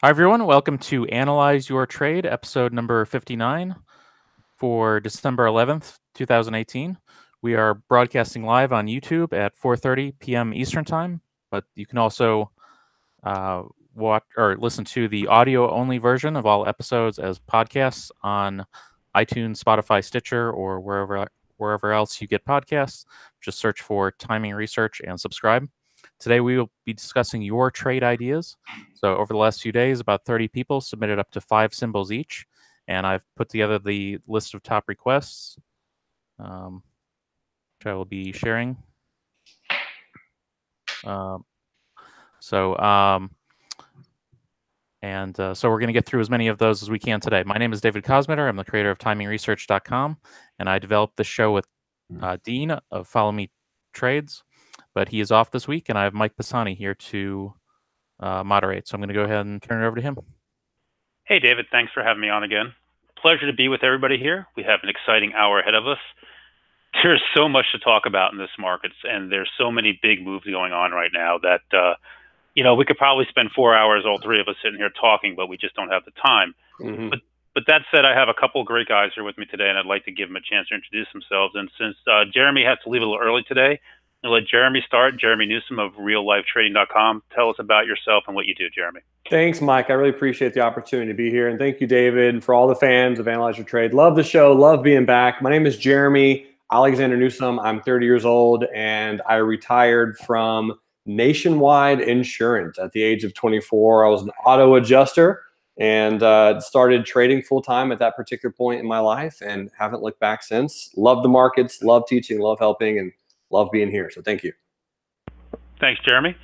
Hi, everyone. Welcome to Analyze Your Trade, episode number 59 for December 11th, 2018. We are broadcasting live on YouTube at 4:30 p.m. Eastern Time, but you can also watch or listen to the audio-only version of all episodes as podcasts on iTunes, Spotify, Stitcher, or wherever else you get podcasts. Just search for Timing Research and subscribe. Today, we will be discussing your trade ideas. So over the last few days, about 30 people submitted up to 5 symbols each, and I've put together the list of top requests, which I will be sharing. So we're going to get through as many of those as we can today. My name is David Kosmeter. I'm the creator of TimingResearch.com, and I developed this show with Dean of Follow Me Trades, but he is off this week, and I have Mike Pisani here to moderate. So I'm going to go ahead and turn it over to him. Hey, David. Thanks for having me on again. Pleasure to be with everybody here. We have an exciting hour ahead of us. There's so much to talk about in this market, and there's so many big moves going on right now that, we could probably spend 4 hours, all three of us sitting here talking, but we just don't have the time. Mm-hmm. But that said, I have a couple of great guys here with me today, and I'd like to give them a chance to introduce themselves. And since Jerremy has to leave a little early today, I'll let Jerremy start. Jerremy Newsome of reallifetrading.com. Tell us about yourself and what you do, Jerremy. Thanks, Mike. I really appreciate the opportunity to be here. And thank you, David, for all the fans of Analyze Your Trade. Love the show. Love being back. My name is Jerremy Alexander Newsome. I'm 30 years old, and I retired from Nationwide Insurance at the age of 24. I was an auto adjuster and started trading full-time at that particular point in my life and haven't looked back since. Love the markets, love teaching, love helping, and love being here. So thank you. Thanks, Jerremy.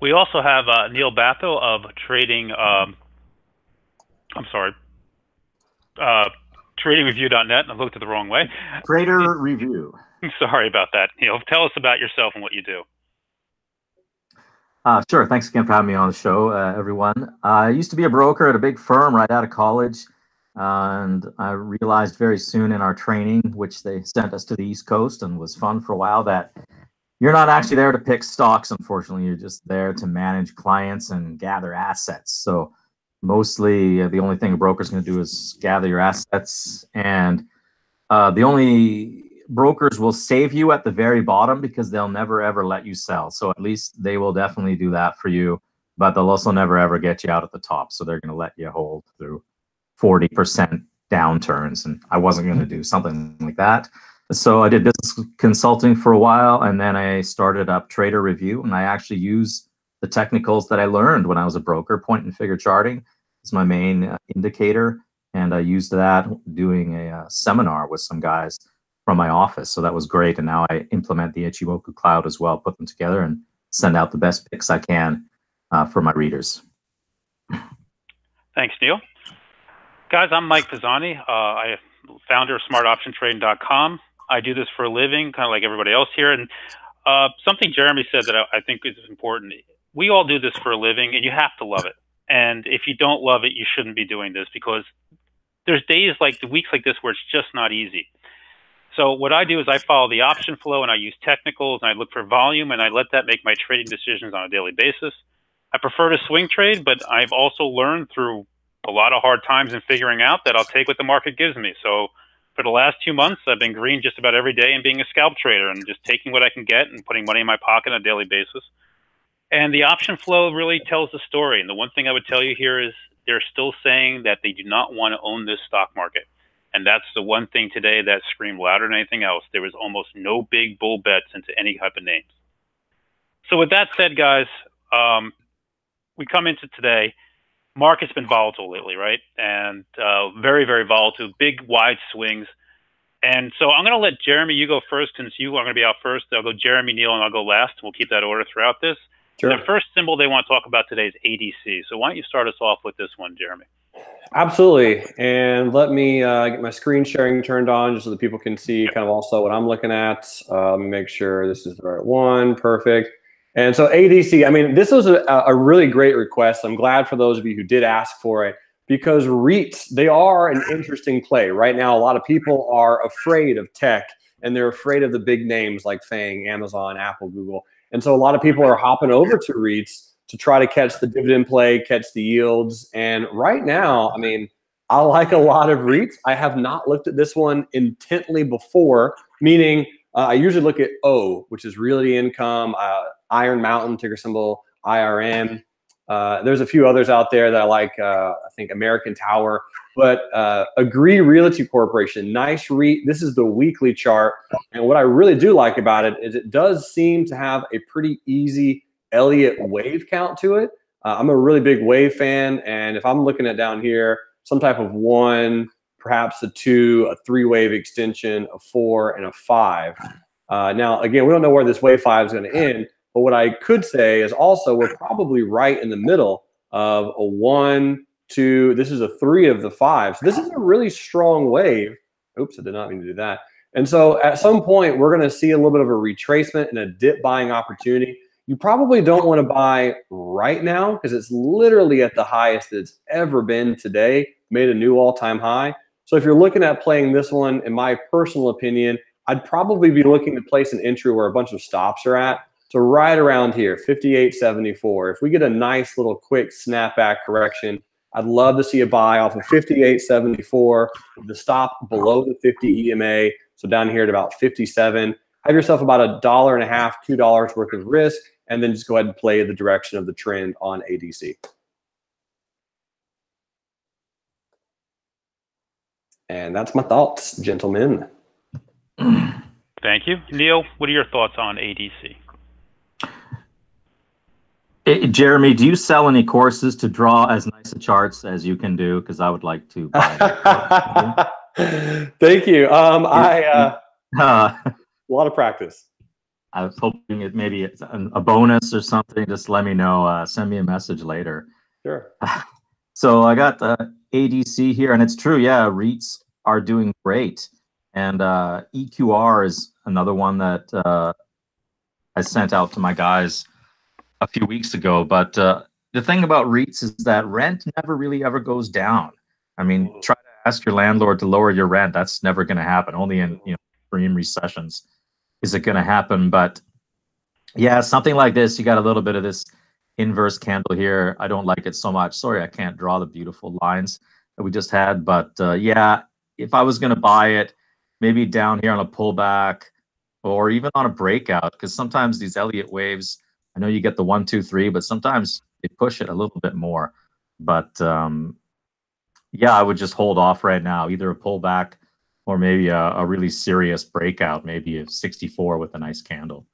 We also have Neil Batho of TradingReview.net. I looked it the wrong way. Trader Review. Sorry about that, Neil. Tell us about yourself and what you do. Sure. Thanks again for having me on the show, everyone. I used to be a broker at a big firm right out of college, and I realized very soon in our training, which they sent us to the East Coast and was fun for a while, that you're not actually there to pick stocks, unfortunately. You're just there to manage clients and gather assets. So mostly the only thing a broker's going to do is gather your assets, and the only brokers will save you at the very bottom because they'll never ever let you sell. So at least they will definitely do that for you, but they'll also never ever get you out at the top. So they're going to let you hold through 40% downturns, and I wasn't going to do something like that. So I did business consulting for a while, and then I started up Trader Review, and I actually use the technicals that I learned when I was a broker. Point and figure charting is my main indicator, and I used that doing a seminar with some guys from my office. So that was great, and now I implement the Ichimoku Cloud as well, put them together, and send out the best picks I can for my readers. Thanks, Neil. Guys, I'm Mike Pazhani. I am founder of SmartOptionTrading.com. I do this for a living, kind of like everybody else here. And something Jerremy said that I think is important. We all do this for a living, and you have to love it. And if you don't love it, you shouldn't be doing this, because there's days like the weeks like this where it's just not easy. So what I do is I follow the option flow, and I use technicals, and I look for volume, and I let that make my trading decisions on a daily basis. I prefer to swing trade, but I've also learned through a lot of hard times in figuring out that I'll take what the market gives me. So for the last 2 months, I've been green just about every day and being a scalp trader and just taking what I can get and putting money in my pocket on a daily basis. And the option flow really tells the story. And the one thing I would tell you here is they're still saying that they do not want to own this stock market. And that's the one thing today that screamed louder than anything else. There was almost no big bull bets into any type of names. So with that said, guys, we come into today. Market's been volatile lately, right? And very, very volatile, big, wide swings. And so I'm going to let Jerremy, you go first, since you are going to be out first. I'll go Jerremy, Neil, and I'll go last. We'll keep that order throughout this. Sure. The first symbol they want to talk about today is ADC. So why don't you start us off with this one, Jerremy? Absolutely. And let me get my screen sharing turned on just so that people can see kind of also what I'm looking at. Let me make sure this is the right one. Perfect. And so ADC, I mean, this was a really great request. I'm glad for those of you who did ask for it, because REITs, they are an interesting play. Right now, a lot of people are afraid of tech, and they're afraid of the big names like FANG, Amazon, Apple, Google. And so a lot of people are hopping over to REITs to try to catch the dividend play, catch the yields. And right now, I mean, I like a lot of REITs. I have not looked at this one intently before, meaning I usually look at O, which is Realty Income, Iron Mountain, ticker symbol IRM. There's a few others out there that I like, I think American Tower, but Agree Realty Corporation, nice REIT. This is the weekly chart. And what I really do like about it is it does seem to have a pretty easy Elliott wave count to it. I'm a really big wave fan. And if I'm looking at down here, some type of 1, perhaps a 2, a 3-wave extension, a 4, and a 5. Now, again, we don't know where this wave 5 is going to end. But what I could say is also we're probably right in the middle of a 1, 2. This is a 3 of the 5. So this is a really strong wave. Oops, I did not mean to do that. And so at some point, we're going to see a little bit of a retracement and a dip buying opportunity. You probably don't want to buy right now because it's literally at the highest it's ever been today, made a new all-time high. So if you're looking at playing this one, in my personal opinion, I'd probably be looking to place an entry where a bunch of stops are at. So right around here, 58.74. If we get a nice little quick snapback correction, I'd love to see a buy off of 58.74, the stop below the 50 EMA. So down here at about 57. Have yourself about $1.50, $2 worth of risk, and then just go ahead and play the direction of the trend on ADC. And that's my thoughts, gentlemen. Thank you. Neil, what are your thoughts on ADC? Jeremy, do you sell any courses to draw as nice a charts as you can do? Because I would like to buy Thank you. A lot of practice. I was hoping it maybe it's a bonus or something. Just let me know. Send me a message later. Sure. So I got the ADC here, and it's true. Yeah, REITs are doing great, and EQR is another one that I sent out to my guys a few weeks ago. But the thing about REITs is that rent never really ever goes down. I mean, try to ask your landlord to lower your rent. That's never going to happen. Only in extreme recessions is it going to happen. But yeah, something like this, you got a little bit of this inverse candle here. I don't like it so much. Sorry, I can't draw the beautiful lines that we just had. But yeah, if I was going to buy it, maybe down here on a pullback or even on a breakout, because sometimes these Elliott waves, I know you get the 1, 2, 3, but sometimes they push it a little bit more. But yeah, I would just hold off right now, either a pullback or maybe a really serious breakout, maybe a 64 with a nice candle.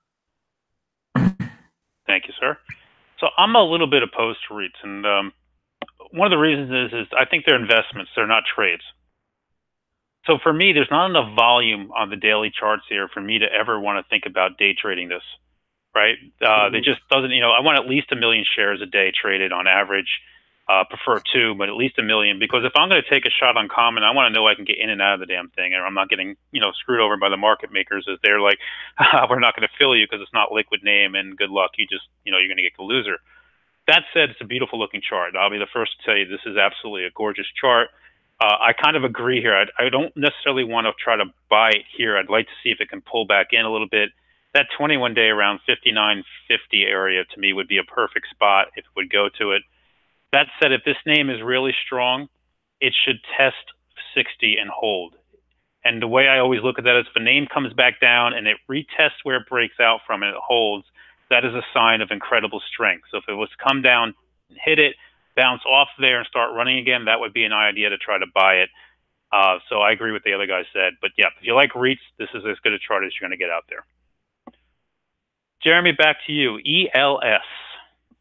Thank you, sir. So I'm a little bit opposed to REITs, and one of the reasons is I think they're investments, they're not trades. So for me, there's not enough volume on the daily charts here for me to ever want to think about day trading this, right? It just doesn't, I want at least 1 million shares a day traded on average. Prefer 2, but at least 1 million, because if I'm going to take a shot on common, I want to know I can get in and out of the damn thing, and I'm not getting screwed over by the market makers as they're like, we're not going to fill you because it's not liquid name, and good luck, you just you're going to get the loser. That said, it's a beautiful looking chart. I'll be the first to tell you this is absolutely a gorgeous chart. I kind of agree here. I don't necessarily want to try to buy it here. I'd like to see if it can pull back in a little bit. That 21-day around 59.50 area to me would be a perfect spot if it would go to it. That said, if this name is really strong, it should test 60 and hold. And the way I always look at that is if a name comes back down and it retests where it breaks out from and it holds, that is a sign of incredible strength. So if it was to come down, hit it, bounce off there and start running again, that would be an idea to try to buy it. So I agree with the other guy said. But yeah, if you like REITs, this is as good a chart as you're going to get out there. Jeremy, back to you. ELS.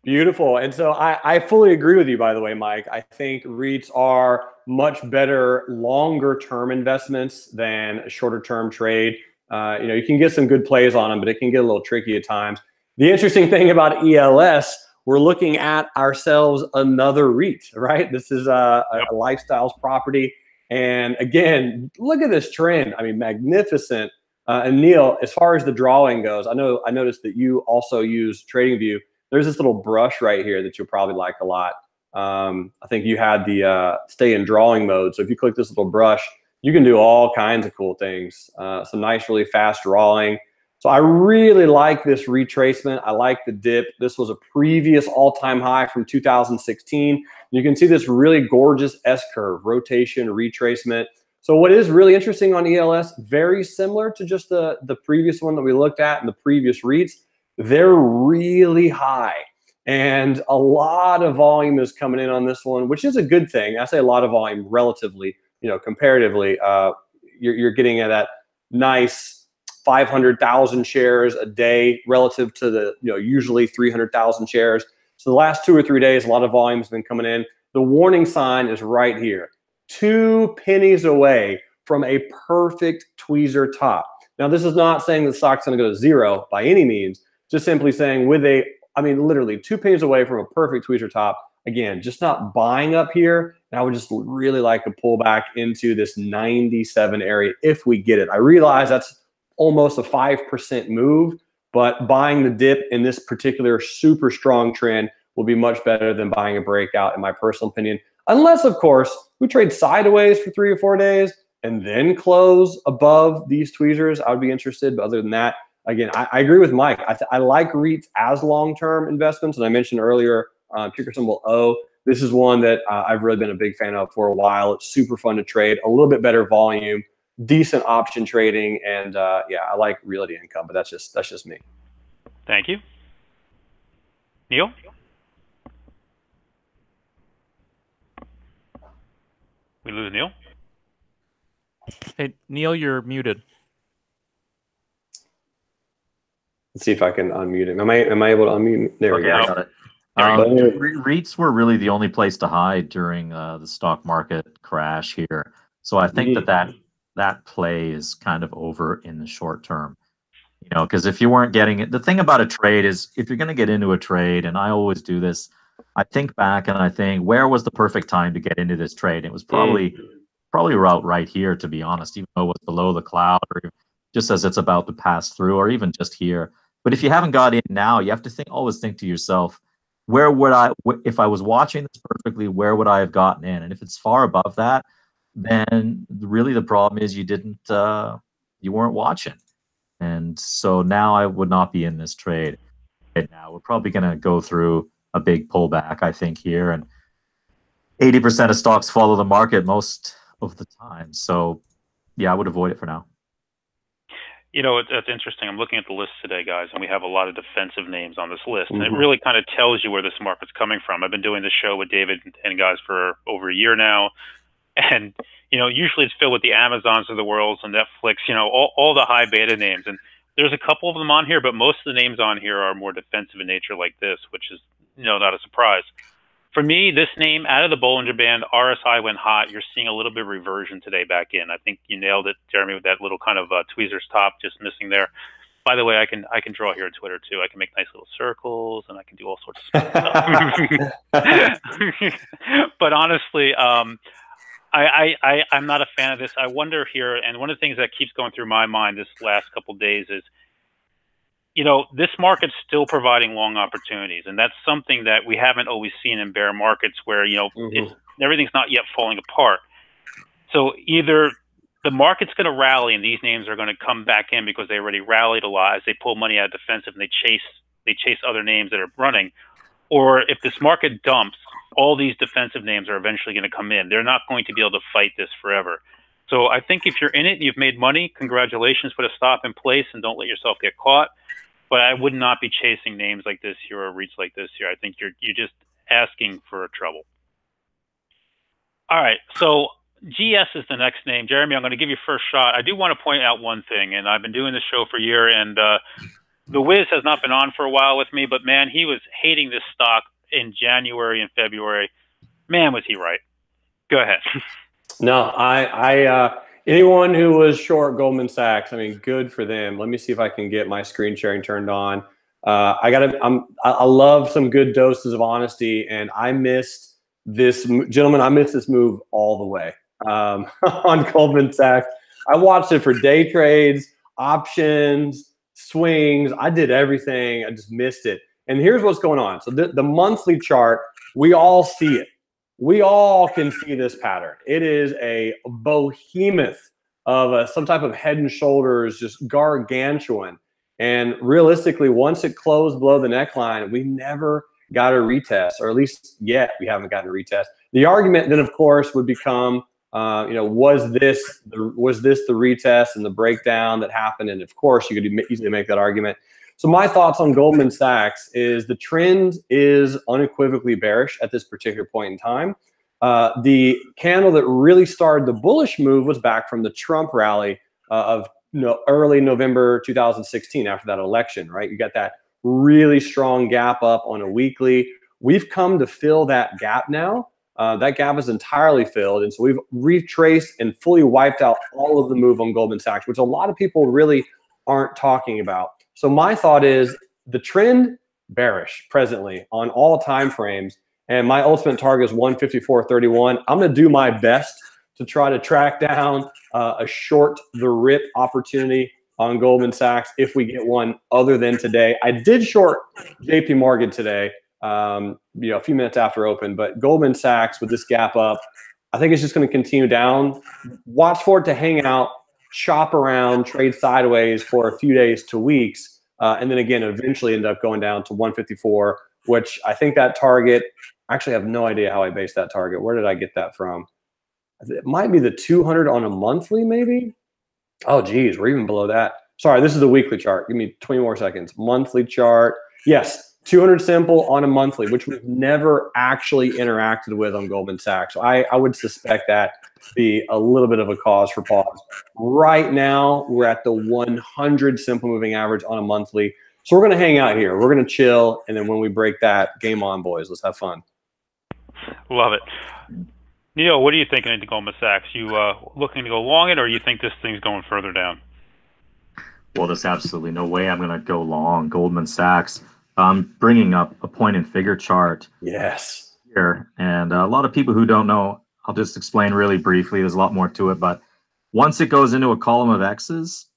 Beautiful. And so I fully agree with you, by the way, Mike. I think REITs are much better longer-term investments than a shorter-term trade. You can get some good plays on them, but it can get a little tricky at times. The interesting thing about ELS, we're looking at ourselves another REIT, right? This is a lifestyles property. And again, look at this trend. I mean, magnificent. And Neil, as far as the drawing goes, I noticed that you also use TradingView. There's this little brush right here that you'll probably like a lot. I think you had the stay in drawing mode. So if you click this little brush, you can do all kinds of cool things. Some nice, really fast drawing. So I really like this retracement. I like the dip. This was a previous all-time high from 2016. You can see this really gorgeous S-curve, rotation, retracement. So what is really interesting on ELS, very similar to just the previous one that we looked at and the previous REITs, they're really high. And a lot of volume is coming in on this one, which is a good thing. I say a lot of volume relatively, comparatively. You're getting at that nice 500,000 shares a day relative to the usually 300,000 shares. So the last 2 or 3 days, a lot of volume has been coming in. The warning sign is right here, 2 pennies away from a perfect tweezer top. Now, this is not saying the stock's going to go to zero by any means. Just simply saying literally 2 pennies away from a perfect tweezer top. Again, just not buying up here. And I would just really like to pull back into this 97 area if we get it. I realize that's almost a 5% move, but buying the dip in this particular super strong trend will be much better than buying a breakout, in my personal opinion. Unless, of course, we trade sideways for 3 or 4 days and then close above these tweezers, I would be interested. But other than that, again, I agree with Mike. I like REITs as long-term investments. And I mentioned earlier, ticker symbol O. This is one that I've really been a big fan of for a while. It's super fun to trade, a little bit better volume, decent option trading, and yeah, I like Realty Income, but that's just me. Thank you. Neil? We lose Neil? Hey, Neil, you're muted. Let's see if I can unmute him. Am I able to unmute? There we go. I got it. REITs were really the only place to hide during the stock market crash here. So I think that play is kind of over in the short term. Because if you weren't getting it, the thing about a trade is if you're going to get into a trade, and I always do this, I think back and I think, where was the perfect time to get into this trade? It was probably right here, to be honest, even though it was below the cloud or just as it's about to pass through, or even just here. But if you haven't got in now, you have to always think to yourself, where would if I was watching this perfectly, where would I have gotten in? And if it's far above that, then really the problem is you weren't watching. And so now I would not be in this trade. And now we're probably going to go through a big pullback, I think, here. And 80% of stocks follow the market most of the time. So yeah, I would avoid it for now. It's interesting. I'm looking at the list today, guys, and we have a lot of defensive names on this list. And it really kind of tells you where this market's coming from. I've been doing this show with David and guys for over a year now. And, usually it's filled with the Amazons of the world and Netflix, all the high beta names. And there's a couple of them on here, but most of the names on here are more defensive in nature like this, which is, not a surprise. For me, this name, out of the Bollinger Band, RSI went hot. You're seeing a little bit of reversion today back in. I think you nailed it, Jeremy, with that little kind of tweezers top just missing there. By the way, I can draw here on Twitter too. I can make nice little circles and I can do all sorts of stuff. But honestly, I'm not a fan of this. I wonder here, and one of the things that keeps going through my mind this last couple of days is, this market's still providing long opportunities, and that's something that we haven't always seen in bear markets where, everything's not yet falling apart. So either the market's going to rally and these names are going to come back in because they already rallied a lot as they pull money out of defensive and they chase other names that are running, or if this market dumps, all these defensive names are eventually going to come in. They're not going to be able to fight this forever. So I think if you're in it and you've made money, congratulations, put a stop in place and don't let yourself get caught. But I would not be chasing names like this here or REITs like this here. I think you're just asking for trouble. All right, so GS is the next name. Jeremy, I'm going to give you first shot. I do want to point out one thing, and I've been doing this show for a year, and the Wiz has not been on for a while with me, but man, he was hating this stock in January and February. Man, was he right. Go ahead. No, anyone who was short Goldman Sachs, good for them. Let me see if I can get my screen sharing turned on. I love some good doses of honesty, and I missed this, gentlemen. I missed this move all the way on Goldman Sachs. I watched it for day trades, options, swings. I did everything. I just missed it. And here's what's going on. So the monthly chart, we all see it. We all can see this pattern. It is a behemoth of some type of head and shoulders, just gargantuan. And realistically, once it closed below the neckline, we never got a retest, or at least yet we haven't gotten a retest. The argument then, of course, would become, was this the retest and the breakdown that happened? And of course, you could easily make that argument. So my thoughts on Goldman Sachs is the trend is unequivocally bearish at this particular point in time. The candle that really started the bullish move was back from the Trump rally of early November 2016 after that election, right? You got that really strong gap up on a weekly. We've come to fill that gap now. That gap is entirely filled. And so we've retraced and fully wiped out all of the move on Goldman Sachs, which a lot of people really aren't talking about. So my thought is the trend bearish presently on all time frames. And my ultimate target is 154.31. I'm going to do my best to try to track down a short the rip opportunity on Goldman Sachs if we get one other than today. I did short JP Morgan today, a few minutes after open, but Goldman Sachs with this gap up, I think it's just going to continue down. Watch for it to hang out, shop around, trade sideways for a few days to weeks, and then again, eventually end up going down to 154, which I think that target, I actually have no idea how I based that target. Where did I get that from? It might be the 200 on a monthly, maybe. Oh, geez, we're even below that. Sorry, this is the weekly chart. Give me 20 more seconds. Monthly chart. Yes, 200 simple on a monthly, which we've never actually interacted with on Goldman Sachs. So I would suspect that to be a little bit of a cause for pause. Right now, we're at the 100 simple moving average on a monthly. So we're going to hang out here. We're going to chill. And then when we break that, game on, boys. Let's have fun. Love it. Neil, what are you thinking into Goldman Sachs? You looking to go long it, or you think this thing's going further down? Well, there's absolutely no way I'm going to go long Goldman Sachs. I'm bringing up a point and figure chart. Yes. Here, and a lot of people who don't know, I'll just explain really briefly. There's a lot more to it, but once it goes into a column of X's,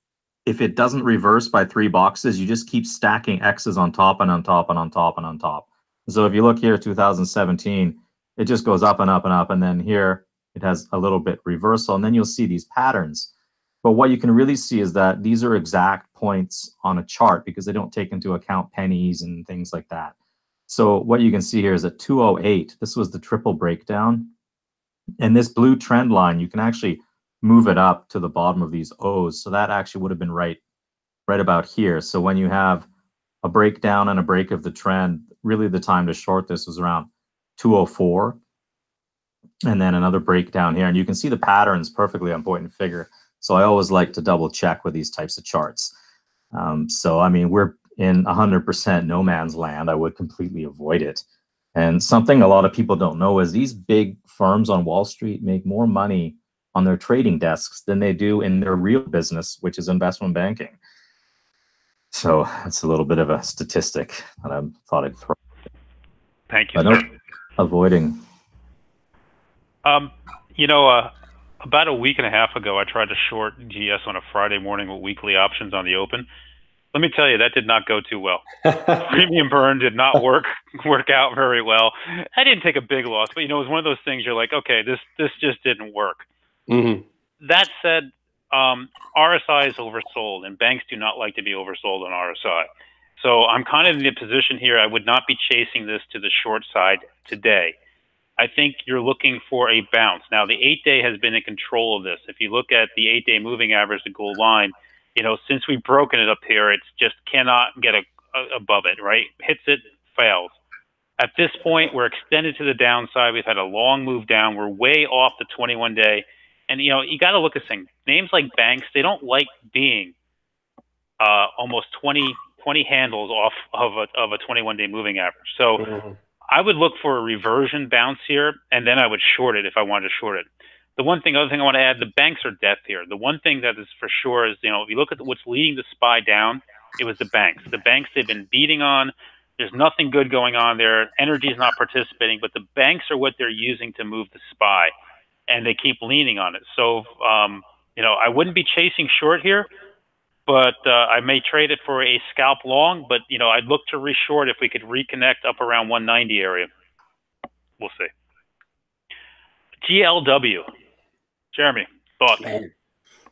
if it doesn't reverse by 3 boxes, you just keep stacking X's on top and on top and on top and on top. So if you look here, 2017, it just goes up and up and up. And then here it has a little bit reversal. And then you'll see these patterns. But what you can really see is that these are exact points on a chart because they don't take into account pennies and things like that. So what you can see here is at 208, this was the triple breakdown. And this blue trend line, you can actually move it up to the bottom of these O's. So that actually would have been right about here. So when you have a breakdown and a break of the trend, really the time to short this was around 204, and then another breakdown here, and you can see the patterns perfectly on point and figure. So I always like to double check with these types of charts. So I mean, we're in 100% no man's land. I would completely avoid it. And something a lot of people don't know is these big firms on Wall Street make more money on their trading desks than they do in their real business, which is investment banking. So it's a little bit of a statistic that I thought I'd throw. Thank you, sir. Avoiding. About a week and a half ago, I tried to short GS on a Friday morning with weekly options on the open. Let me tell you, that did not go too well. Premium burn did not work out very well. I didn't take a big loss, but it was one of those things you're like, okay, this just didn't work. Mm-hmm. That said, RSI is oversold, and banks do not like to be oversold on RSI. So I'm kind of in a position here. I would not be chasing this to the short side today. I think you're looking for a bounce. Now, the 8-day has been in control of this. If you look at the 8-day moving average, the gold line, since we've broken it up here, it's just cannot get above it, right? Hits it, fails. At this point, we're extended to the downside. We've had a long move down. We're way off the 21-day. And, you got to look at things. Names like banks, they don't like being almost 20 handles off of a 21-day moving average. So I would look for a reversion bounce here, and then I would short it if I wanted to short it. Other thing I want to add, the banks are death here. The one thing that is for sure is, if you look at what's leading the SPY down, it was the banks. The banks they've been beating on. There's nothing good going on there. Energy is not participating, but the banks are what they're using to move the SPY, and they keep leaning on it. So, I wouldn't be chasing short here, but I may trade it for a scalp long, but, I'd look to reshort if we could reconnect up around 190 area. We'll see. GLW. Jeremy, thoughts? Man,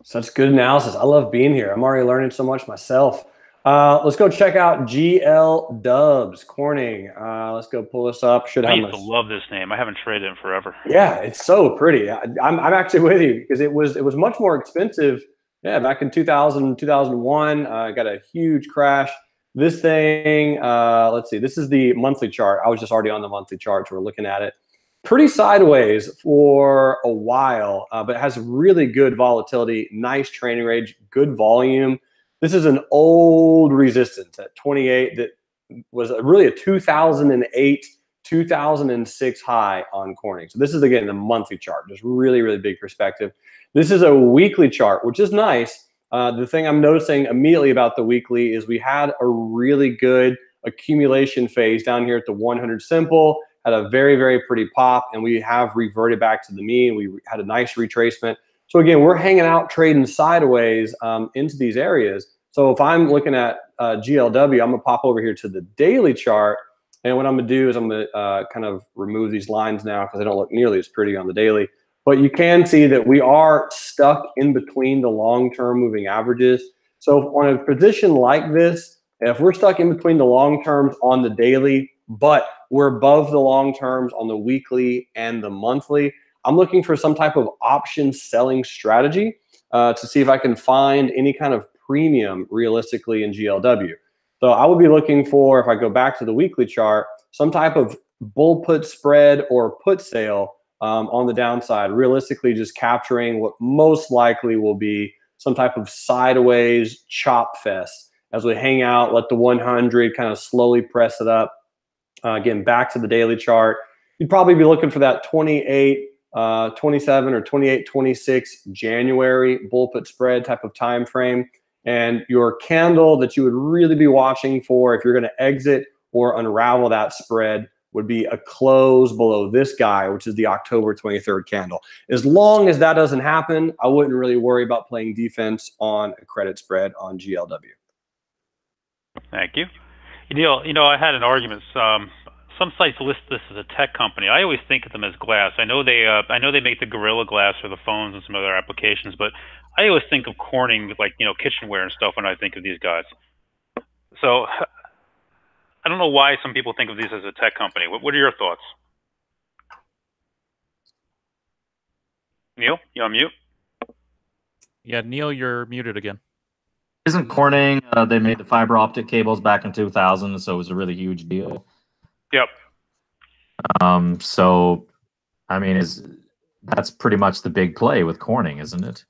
such good analysis. I love being here. I'm already learning so much myself. Let's go check out GL Dubs Corning. Let's go pull this up. I used to love this name. I haven't traded it in forever. Yeah, it's so pretty. I'm actually with you because it was much more expensive. Yeah, back in 2000, 2001, got a huge crash. This thing, let's see. This is the monthly chart. I was just already on the monthly chart, so we're looking at it. Pretty sideways for a while, but it has really good volatility, nice training range, good volume. This is an old resistance at 28 that was really a 2008, 2006 high on Corning. So this is, again, the monthly chart, just really, really big perspective. This is a weekly chart, which is nice. The thing I'm noticing immediately about the weekly is we had a really good accumulation phase down here at the 100 simple, had a very, very pretty pop, and we have reverted back to the mean. We had a nice retracement. So again, we're hanging out, trading sideways into these areas. So if I'm looking at GLW, I'm gonna pop over here to the daily chart. And what I'm gonna do is I'm gonna kind of remove these lines now because they don't look nearly as pretty on the daily. But you can see that we are stuck in between the long-term moving averages. So on a position like this, if we're stuck in between the long terms on the daily, but we're above the long terms on the weekly and the monthly, I'm looking for some type of option selling strategy to see if I can find any kind of premium realistically in GLW. So I would be looking for, if I go back to the weekly chart, some type of bull put spread or put sale on the downside, realistically just capturing what most likely will be some type of sideways chop fest as we hang out, let the 100 kind of slowly press it up. Again, back to the daily chart, you'd probably be looking for that 28, 27 or 28, 26 January bull put spread type of time frame. And your candle that you would really be watching for if you're going to exit or unravel that spread would be a close below this guy, which is the October 23rd candle. As long as that doesn't happen, I wouldn't really worry about playing defense on a credit spread on GLW. Thank you. Neil, you know, I had an argument. Some sites list this as a tech company. I always think of them as glass. I know they make the Gorilla Glass for the phones and some other applications, but I always think of Corning with, like, you know, kitchenware and stuff when I think of these guys. So I don't know why some people think of these as a tech company. What are your thoughts? Neil, you on mute? Yeah, Neil, you're muted again. Isn't Corning, they made the fiber optic cables back in 2000, so it was a really huge deal. Yep. So, I mean, that's pretty much the big play with Corning, isn't it?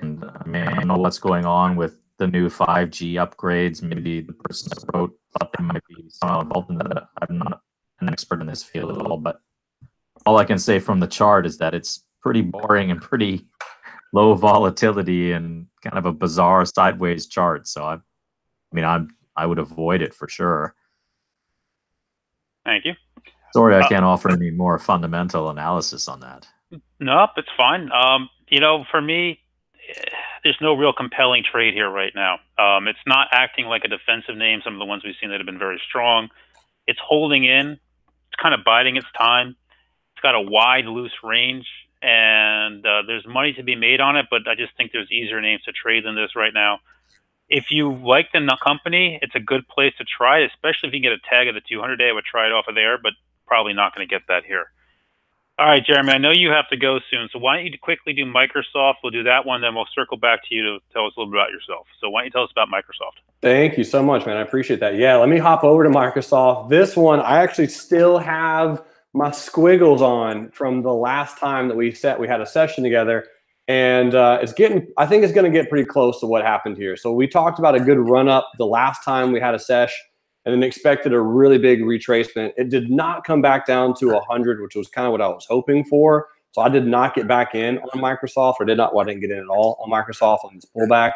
And I mean, I don't know what's going on with the new 5G upgrades. Maybe the person that wrote thought they might be somehow involved in that. I'm not an expert in this field at all, but all I can say from the chart is that it's pretty boring and pretty low volatility and kind of a bizarre sideways chart. So I would avoid it for sure. Thank you. Sorry, I can't offer any more fundamental analysis on that. Nope, it's fine. You know, for me, there's no real compelling trade here right now. It's not acting like a defensive name, some of the ones we've seen that have been very strong. It's holding in. It's kind of biding its time. It's got a wide, loose range, and there's money to be made on it, but I just think there's easier names to trade than this right now. If you like the company, it's a good place to try, especially if you can get a tag of the 200-day. I would try it off of there, but probably not going to get that here. All right, Jeremy, I know you have to go soon, so why don't you quickly do Microsoft? We'll do that one, then we'll circle back to you to tell us a little bit about yourself. So why don't you tell us about Microsoft? Thank you so much, man. I appreciate that. Yeah, let me hop over to Microsoft. This one, I actually still have my squiggles on from the last time that we had a session together. And I think it's going to get pretty close to what happened here. So we talked about a good run up the last time we had a sesh, and then expected a really big retracement. It did not come back down to 100, which was kind of what I was hoping for. So I did not get back in on Microsoft, or I didn't get in at all on Microsoft on this pullback.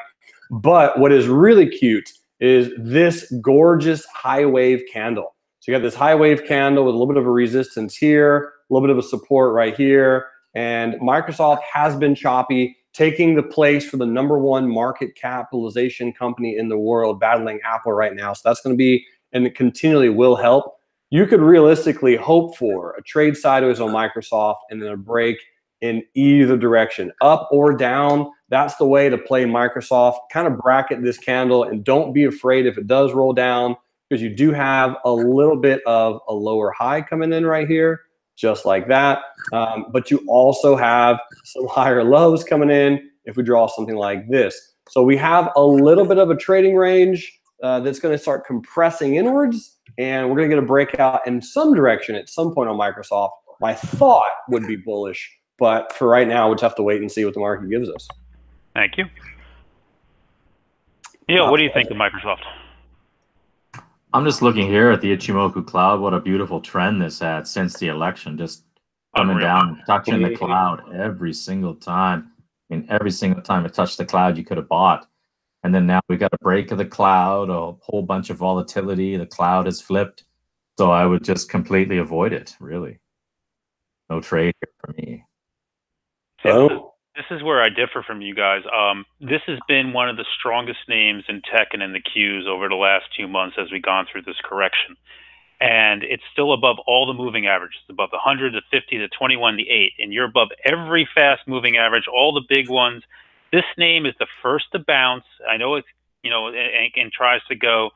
But what is really cute is this gorgeous high wave candle. So you got this high wave candle with a little bit of a resistance here, a little bit of a support right here. And Microsoft has been choppy, taking the place for the #1 market capitalization company in the world, battling Apple right now. So that's going to be, and it continually will help. You could realistically hope for a trade sideways on Microsoft and then a break in either direction, up or down. That's the way to play Microsoft. Kind of bracket this candle and don't be afraid if it does roll down, because you do have a little bit of a lower high coming in right here, just like that. But you also have some higher lows coming in if we draw something like this. So we have a little bit of a trading range that's going to start compressing inwards, and we're going to get a breakout in some direction at some point on Microsoft. My thought would be bullish, but for right now, we'll just have to wait and see what the market gives us. Thank you. Neil, what do you think of Microsoft? I'm just looking here at the Ichimoku cloud. What a beautiful trend this had since the election, just coming down, touching the cloud every single time. I mean, every single time it touched the cloud, you could have bought. And then now we got a break of the cloud, a whole bunch of volatility. The cloud has flipped. So I would just completely avoid it, really. No trade here for me. Oh. This is where I differ from you guys. This has been one of the strongest names in tech and in the Qs over the last 2 months as we've gone through this correction. And it's still above all the moving averages, above the 100, the 50, the 21, the 8. And you're above every fast moving average, all the big ones. This name is the first to bounce. I know it's, you know, and tries to go.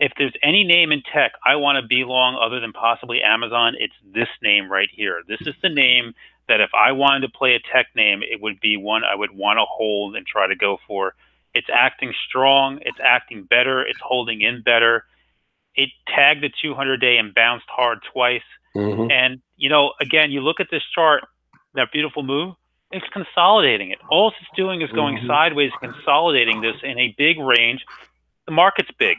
If there's any name in tech I want to be long other than possibly Amazon, it's this name right here. This is the name that if I wanted to play a tech name, it would be one I would want to hold and try to go for. It's acting strong. It's acting better. It's holding in better. It tagged the 200-day and bounced hard twice. And, you know, again, you look at this chart, that beautiful move, it's consolidating it. All it's doing is going sideways, consolidating this in a big range. The market's big.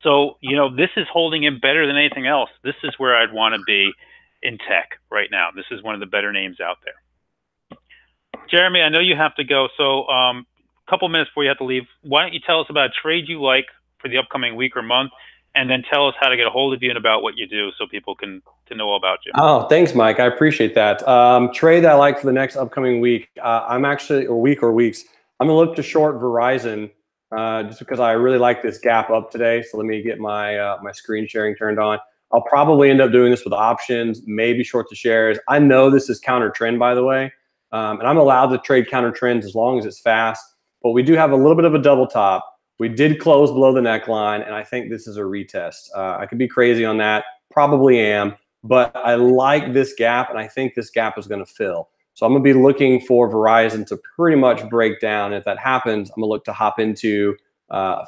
So, you know, this is holding in better than anything else. This is where I'd want to be in tech right now. This is one of the better names out there. Jeremy, I know you have to go. So a couple minutes before you have to leave, why don't you tell us about a trade you like for the upcoming week or month, and then tell us how to get a hold of you and about what you do so people can know all about you. Oh, thanks, Mike. I appreciate that. Trade that I like for the next upcoming week. I'm actually, or weeks, I'm going to look to short Verizon just because I really like this gap up today. So let me get my my screen sharing turned on. I'll probably end up doing this with options, maybe short the shares. I know this is counter trend, by the way, and I'm allowed to trade counter trends as long as it's fast. But we do have a little bit of a double top. We did close below the neckline, and I think this is a retest. I could be crazy on that, probably am, but I like this gap, and I think this gap is going to fill. So I'm going to be looking for Verizon to pretty much break down. If that happens, I'm going to look to hop into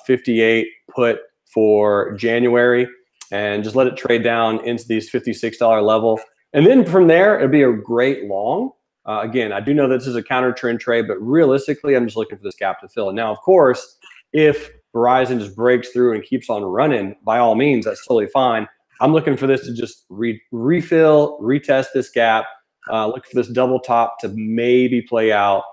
58 put for January and just let it trade down into these $56 level. And then from there, it'll be a great long. Again, I do know this is a counter trend trade, but realistically, I'm just looking for this gap to fill. And now, of course, if Verizon just breaks through and keeps on running, by all means, that's totally fine. I'm looking for this to just refill, retest this gap, look for this double top to maybe play out.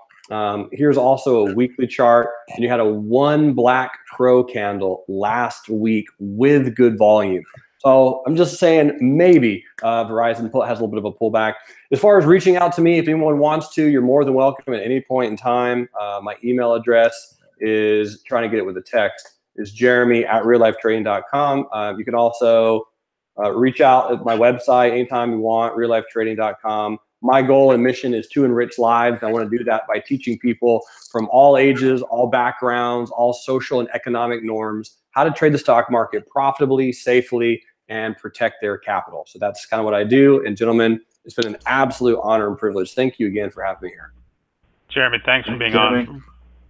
Here's also a weekly chart, and you had a one black crow candle last week with good volume. So I'm just saying maybe Verizon has a little bit of a pullback. As far as reaching out to me, if anyone wants to, you're more than welcome at any point in time. My email address is, trying to get it with a text, is jeremy@reallifetrading.com. You can also reach out at my website anytime you want, reallifetrading.com. My goal and mission is to enrich lives. I want to do that by teaching people from all ages, all backgrounds, all social and economic norms, how to trade the stock market profitably, safely, and protect their capital. So that's kind of what I do. And gentlemen, it's been an absolute honor and privilege. Thank you again for having me here. Jeremy, thanks for being on.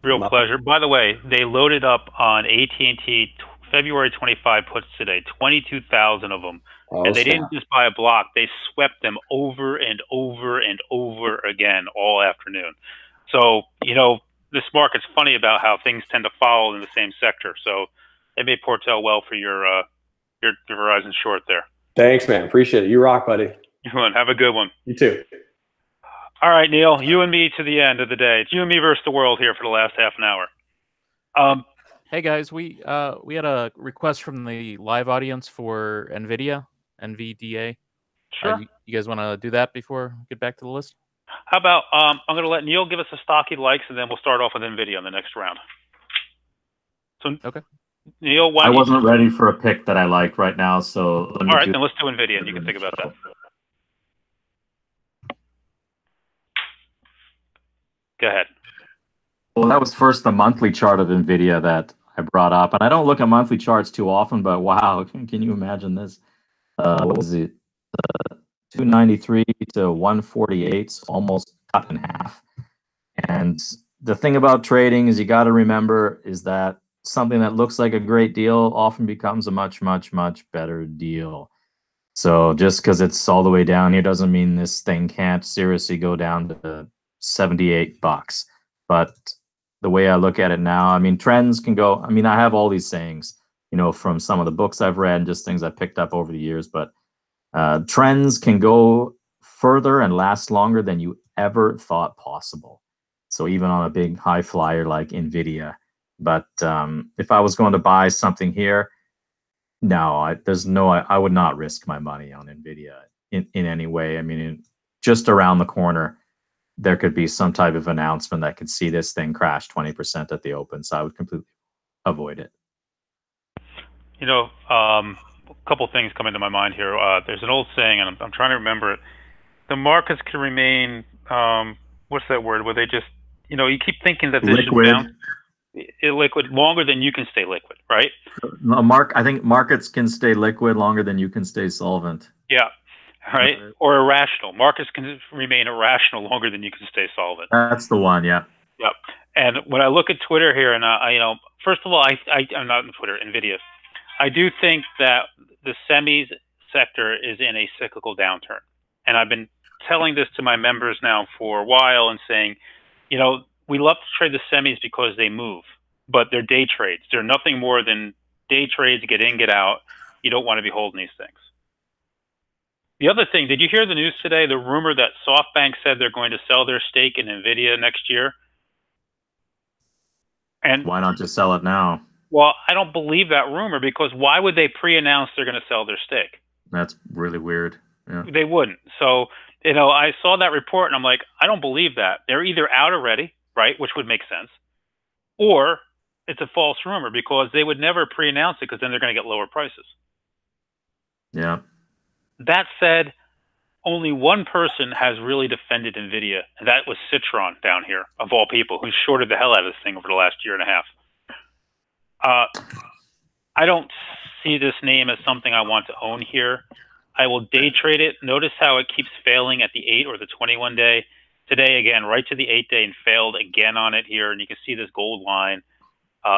Real pleasure. By the way, they loaded up on AT&T February 25 puts today, 22,000 of them. Oh, and they didn't just buy a block. They swept them over and over and over again all afternoon. So, you know, this market's funny about how things tend to follow in the same sector. So it may portend well for your Verizon short there. Thanks, man. Appreciate it. You rock, buddy. Have a good one. You too. All right, Neil, you and me to the end of the day. It's you and me versus the world here for the last half an hour. Hey guys, we had a request from the live audience for NVDA. Sure. You guys want to do that before we get back to the list? How about I'm going to let Neil give us a stock he likes, and then we'll start off with NVIDIA on the next round. So, okay. Neil, I wasn't ready for a pick that I like right now, so all right, then let's do NVIDIA, and you can think about that. Go ahead. Well, that was first the monthly chart of NVIDIA that I brought up. And I don't look at monthly charts too often, but wow, can you imagine this? What was it? 293 to 148, almost cut in half. And the thing about trading is you got to remember is that something that looks like a great deal often becomes a much, much, much better deal. So just because it's all the way down here doesn't mean this thing can't seriously go down to $78. But the way I look at it now, I mean, trends can go. I mean, I have all these sayings, you know, from some of the books I've read and just things I picked up over the years. But trends can go further and last longer than you ever thought possible. So even on a big high flyer like NVIDIA. But if I was going to buy something here, no, I would not risk my money on NVIDIA in any way. I mean, just around the corner, there could be some type of announcement that could see this thing crash 20% at the open. So I would completely avoid it. You know, a couple things come into my mind here. There's an old saying, and I'm trying to remember it. The markets can remain, what's that word? Where they just, you know, you keep thinking that this should bounce. Liquid longer than you can stay liquid, right? I think markets can stay liquid longer than you can stay solvent. Yeah, right. Or irrational. Markets can remain irrational longer than you can stay solvent. That's the one. Yeah. Yep. And when I look at Twitter here, and you know, first of all, I'm not on Twitter, NVIDIA. I do think that the semis sector is in a cyclical downturn, and I've been telling this to my members now for a while and saying, you know, we love to trade the semis because they move, but they're day trades. They're nothing more than day trades, get in, get out. You don't want to be holding these things. The other thing, did you hear the news today, the rumor that SoftBank said they're going to sell their stake in NVIDIA next year? And why not just sell it now? Well, I don't believe that rumor, because why would they pre-announce they're going to sell their stake? That's really weird. Yeah. They wouldn't. So, you know, I saw that report and I'm like, I don't believe that. They're either out already, right, which would make sense, or it's a false rumor, because they would never pre-announce it, because then they're going to get lower prices. Yeah. That said, only one person has really defended NVIDIA, and that was Citron down here, of all people, who shorted the hell out of this thing over the last year and a half. I don't see this name as something I want to own here. I will day trade it. Notice how it keeps failing at the 8 or the 21 day. Today, again, right to the 8 day and failed again on it here. And you can see this gold line,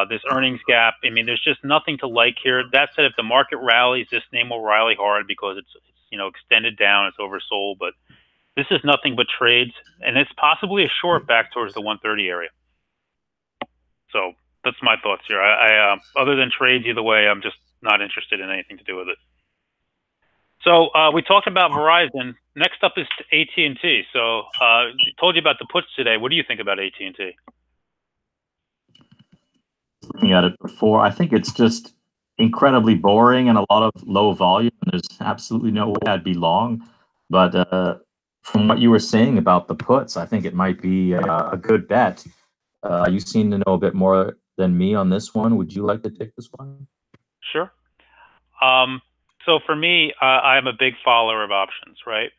this earnings gap. I mean, there's just nothing to like here. That said, if the market rallies, this name will rally hard, because it's you know, extended down, it's oversold. But this is nothing but trades, and it's possibly a short back towards the 130 area. So that's my thoughts here. I other than trades either way, I'm just not interested in anything to do with it. So we talked about Verizon. Next up is AT&T. So I told you about the puts today. What do you think about AT&T? Looking at it before, I think it's just incredibly boring and a lot of low volume. There's absolutely no way I'd be long. But from what you were saying about the puts, I think it might be a good bet. You seem to know a bit more than me on this one. Would you like to take this one? Sure. So for me, I'm a big follower of options, right?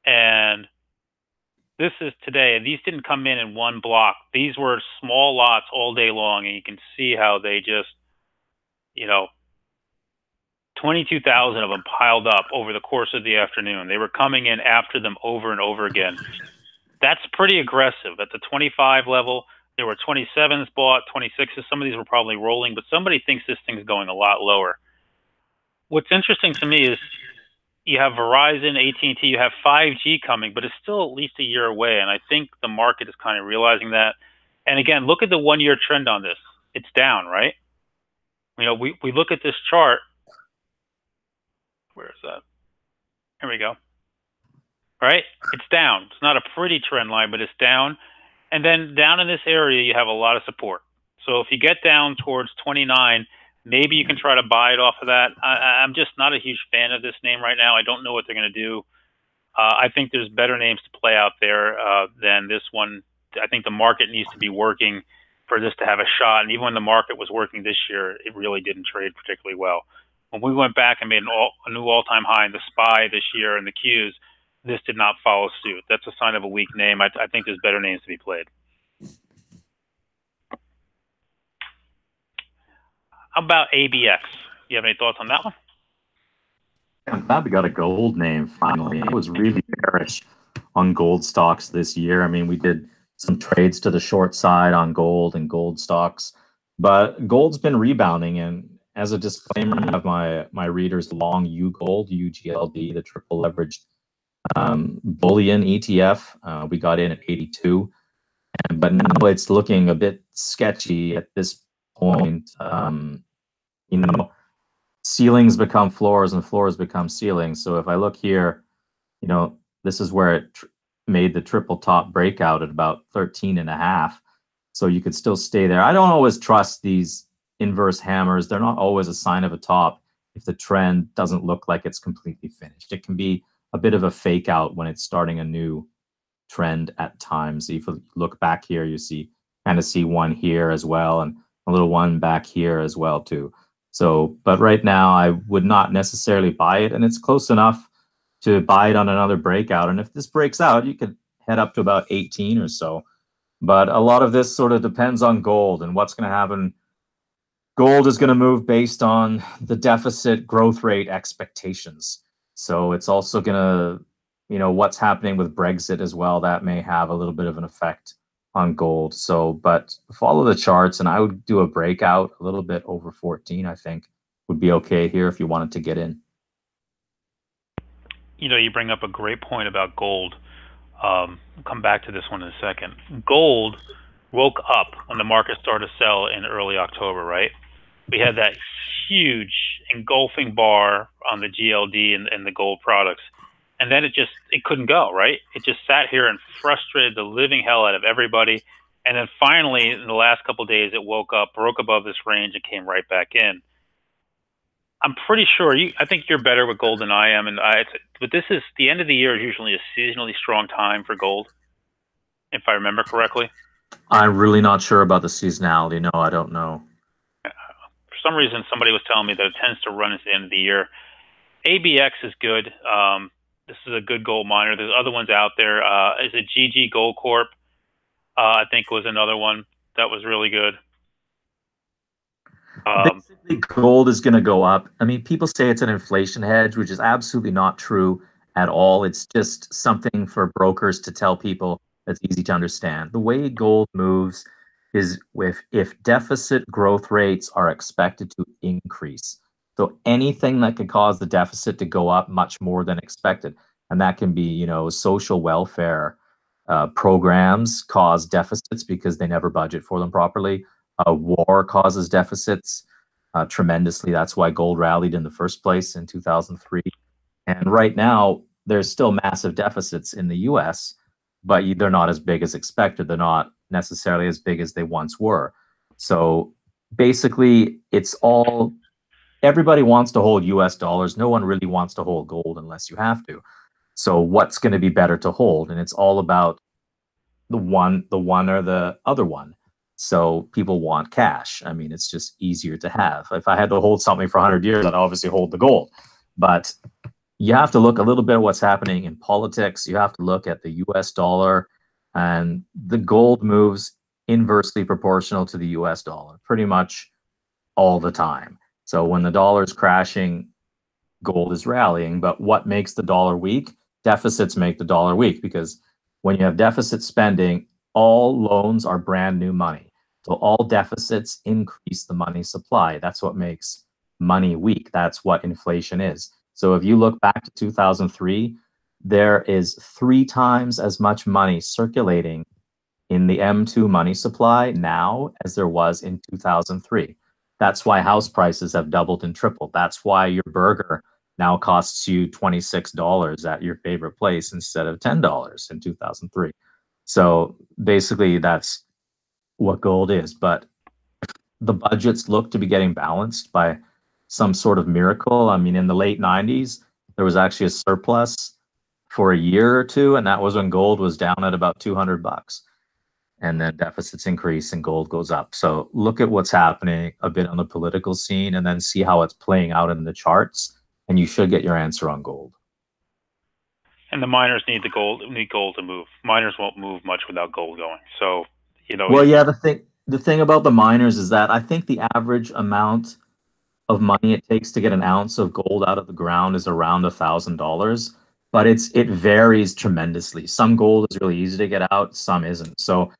And this is today, and these didn't come in one block. These were small lots all day long, and you can see how they just, you know, 22,000 of them piled up over the course of the afternoon. They were coming in after them over and over again. That's pretty aggressive. At the 25 level, there were 27s bought, 26s. Some of these were probably rolling, but somebody thinks this thing's going a lot lower. What's interesting to me is you have Verizon, AT&T, you have 5G coming, but it's still at least a year away, and I think the market is kind of realizing that. And again, look at the one-year trend on this. It's down, right? You know, we look at this chart. Where is that? Here we go. Right? It's down. It's not a pretty trend line, but it's down. And then down in this area, you have a lot of support. So if you get down towards 29, maybe you can try to buy it off of that. I'm just not a huge fan of this name right now. I don't know what they're going to do. I think there's better names to play out there than this one. I think the market needs to be working for this to have a shot. And even when the market was working this year, it really didn't trade particularly well. When we went back and made a new all-time high in the SPY this year and the Qs, this did not follow suit. That's a sign of a weak name. I think there's better names to be played. How about ABX? You have any thoughts on that one? I'm glad we got a gold name finally. I was really bearish on gold stocks this year. I mean, we did some trades to the short side on gold and gold stocks, but gold's been rebounding. And as a disclaimer, I have my readers long UGold, UGLD, the triple leveraged bullion ETF. We got in at 82, but now it's looking a bit sketchy at this point. You know, ceilings become floors and floors become ceilings. So if I look here, you know, this is where it made the triple top breakout at about 13.5. So you could still stay there. I don't always trust these inverse hammers. They're not always a sign of a top if the trend doesn't look like it's completely finished. It can be a bit of a fake out when it's starting a new trend at times. If you look back here, you kind of see one here as well, and a little one back here as well too. So, but right now I would not necessarily buy it, and it's close enough to buy it on another breakout. And if this breaks out, you could head up to about 18 or so. But a lot of this sort of depends on gold and what's going to happen. Gold is going to move based on the deficit growth rate expectations. So it's also going to, you know, what's happening with Brexit as well. That may have a little bit of an effect on gold. So, but follow the charts, and I would do a breakout a little bit over 14, I think would be okay here if you wanted to get in. You know, you bring up a great point about gold. Come back to this one in a second. Gold woke up when the market started to sell in early October, right? We had that huge engulfing bar on the GLD and the gold products. And then it couldn't go, right? It just sat here and frustrated the living hell out of everybody. And then finally, in the last couple of days, it woke up, broke above this range, and came right back in. I'm pretty sure I think you're better with gold than I am, but this is the end of the year is usually a seasonally strong time for gold, if I remember correctly. I'm really not sure about the seasonality. No, I don't know. For some reason, somebody was telling me that it tends to run at the end of the year. ABX is good. This is a good gold miner. There's other ones out there. Is it GG Gold Corp? I think was another one that was really good. Basically, gold is going to go up. I mean, people say it's an inflation hedge, which is absolutely not true at all. It's just something for brokers to tell people that's easy to understand. The way gold moves is if deficit growth rates are expected to increase. So anything that could cause the deficit to go up much more than expected, and that can be, you know, social welfare programs cause deficits because they never budget for them properly. War causes deficits tremendously. That's why gold rallied in the first place in 2003. And right now, there's still massive deficits in the US, but they're not as big as expected. They're not necessarily as big as they once were. So basically, everybody wants to hold US dollars. No one really wants to hold gold unless you have to. So what's going to be better to hold? And it's all about the one or the other one. So people want cash. I mean, it's just easier to have. If I had to hold something for 100 years, I'd obviously hold the gold. But you have to look a little bit at what's happening in politics. You have to look at the US dollar, and the gold moves inversely proportional to the US dollar pretty much all the time. So when the dollar is crashing, gold is rallying. But what makes the dollar weak? Deficits make the dollar weak, because when you have deficit spending, all loans are brand new money. So all deficits increase the money supply. That's what makes money weak. That's what inflation is. So if you look back to 2003, there is 3 times as much money circulating in the M2 money supply now as there was in 2003. That's why house prices have doubled and tripled. That's why your burger now costs you $26 at your favorite place instead of $10 in 2003. So basically, that's what gold is. But the budgets look to be getting balanced by some sort of miracle. I mean, in the late 90s, there was actually a surplus for a year or two, and that was when gold was down at about $200. And then deficits increase and gold goes up. So look at what's happening a bit on the political scene and then see how it's playing out in the charts, and you should get your answer on gold. And the miners need gold to move. Miners won't move much without gold going. So, you know. Well, yeah, the the thing about the miners is that I think the average amount of money it takes to get an ounce of gold out of the ground is around $1,000, but it varies tremendously. Some gold is really easy to get out, some isn't. So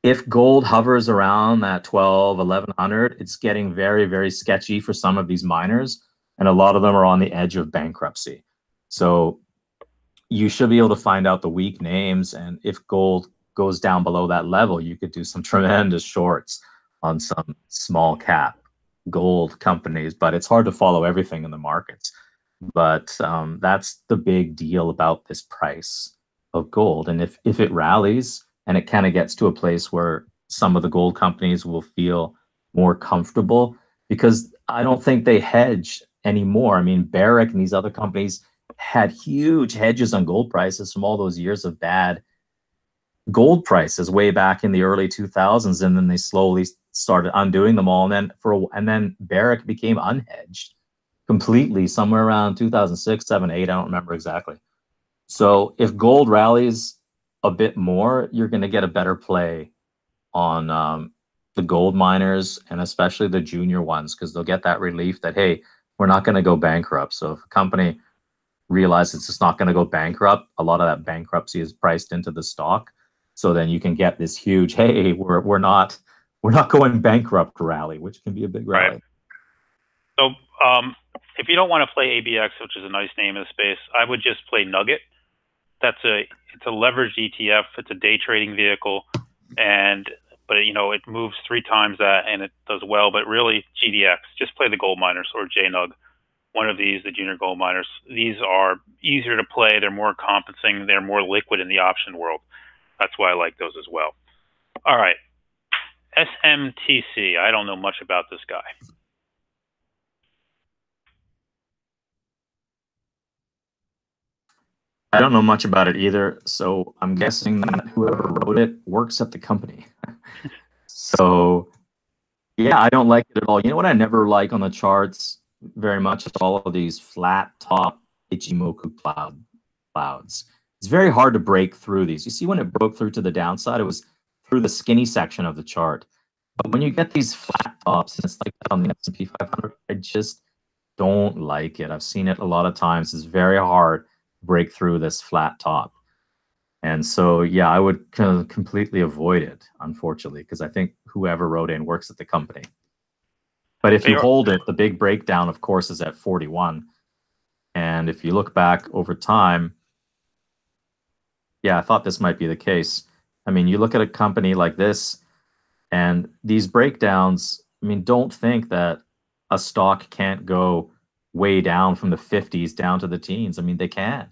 if gold hovers around that 12, 1100, it's getting very, very sketchy for some of these miners, and a lot of them are on the edge of bankruptcy. So you should be able to find out the weak names, and if gold goes down below that level, you could do some tremendous shorts on some small cap gold companies, but it's hard to follow everything in the markets. But that's the big deal about this price of gold. And if it rallies and it kind of gets to a place where some of the gold companies will feel more comfortable, because I don't think they hedge anymore. I mean, Barrick and these other companies had huge hedges on gold prices from all those years of bad gold prices way back in the early 2000s, and then they slowly started undoing them all, and then Barrick became unhedged completely somewhere around 2006, 7, 8. I don't remember exactly. So if gold rallies a bit more, you're going to get a better play on the gold miners, and especially the junior ones, because they'll get that relief that, hey, we're not going to go bankrupt. So if a company realizes it's not going to go bankrupt, a lot of that bankruptcy is priced into the stock. So then you can get this huge, hey, we're not going bankrupt rally, which can be a big rally. Right. So if you don't want to play ABX, which is a nice name in the space, I would just play Nugget. It's a leveraged ETF. It's a day trading vehicle, but it moves 3 times that and it does well. But really, GDX, just play the gold miners or JNUG, one of these, the junior gold miners. These are easier to play. They're more encompassing. They're more liquid in the option world. That's why I like those as well. All right, SMTC. I don't know much about this guy. I don't know much about it either, so I'm guessing that whoever wrote it works at the company. So, yeah, I don't like it at all. You know what I never like on the charts very much is all of these flat top Ichimoku clouds. It's very hard to break through these. You see, when it broke through to the downside, it was through the skinny section of the chart. But when you get these flat tops, and it's like that on the S&P 500, I just don't like it. I've seen it a lot of times. It's very hard break through this flat top. And so, yeah, I would kind of completely avoid it, unfortunately, because I think whoever wrote in works at the company. But if you hold it, the big breakdown, of course, is at 41. And if you look back over time, yeah, I thought this might be the case. I mean, you look at a company like this, and these breakdowns, I mean, don't think that a stock can't go way down from the 50s down to the teens. I mean, they can.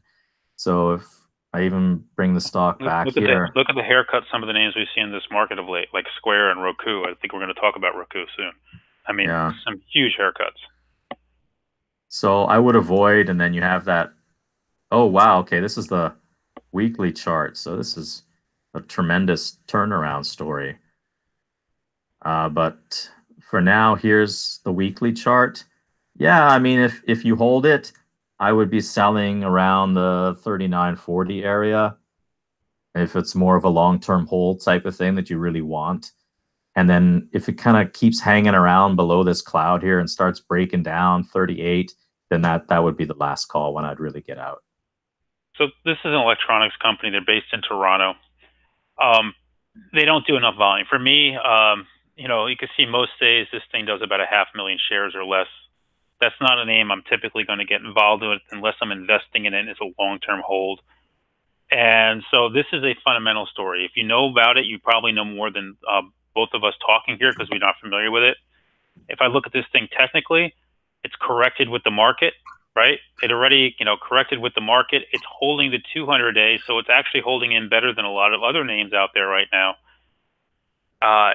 So if I even bring the stock back here. Look at the haircut some of the names we've seen in this market of late, like Square and Roku. I think we're going to talk about Roku soon. I mean, yeah, some huge haircuts. So I would avoid, and then you have that, oh, wow, okay, this is the weekly chart. So this is a tremendous turnaround story. But for now, here's the weekly chart. Yeah, I mean, if you hold it, I would be selling around the 39.40 area if it's more of a long-term hold type of thing that you really want. And then if it kind of keeps hanging around below this cloud here and starts breaking down 38, then that would be the last call when I'd really get out. So this is an electronics company. They're based in Toronto. They don't do enough volume. For me, you can see most days this thing does about 500,000 shares or less. That's not a name I'm typically going to get involved with unless I'm investing in it as a long-term hold. And so this is a fundamental story. If you know about it, you probably know more than both of us talking here because we're not familiar with it. If I look at this thing technically, it's corrected with the market, right? It already, corrected with the market. It's holding the 200 days, so it's actually holding in better than a lot of other names out there right now.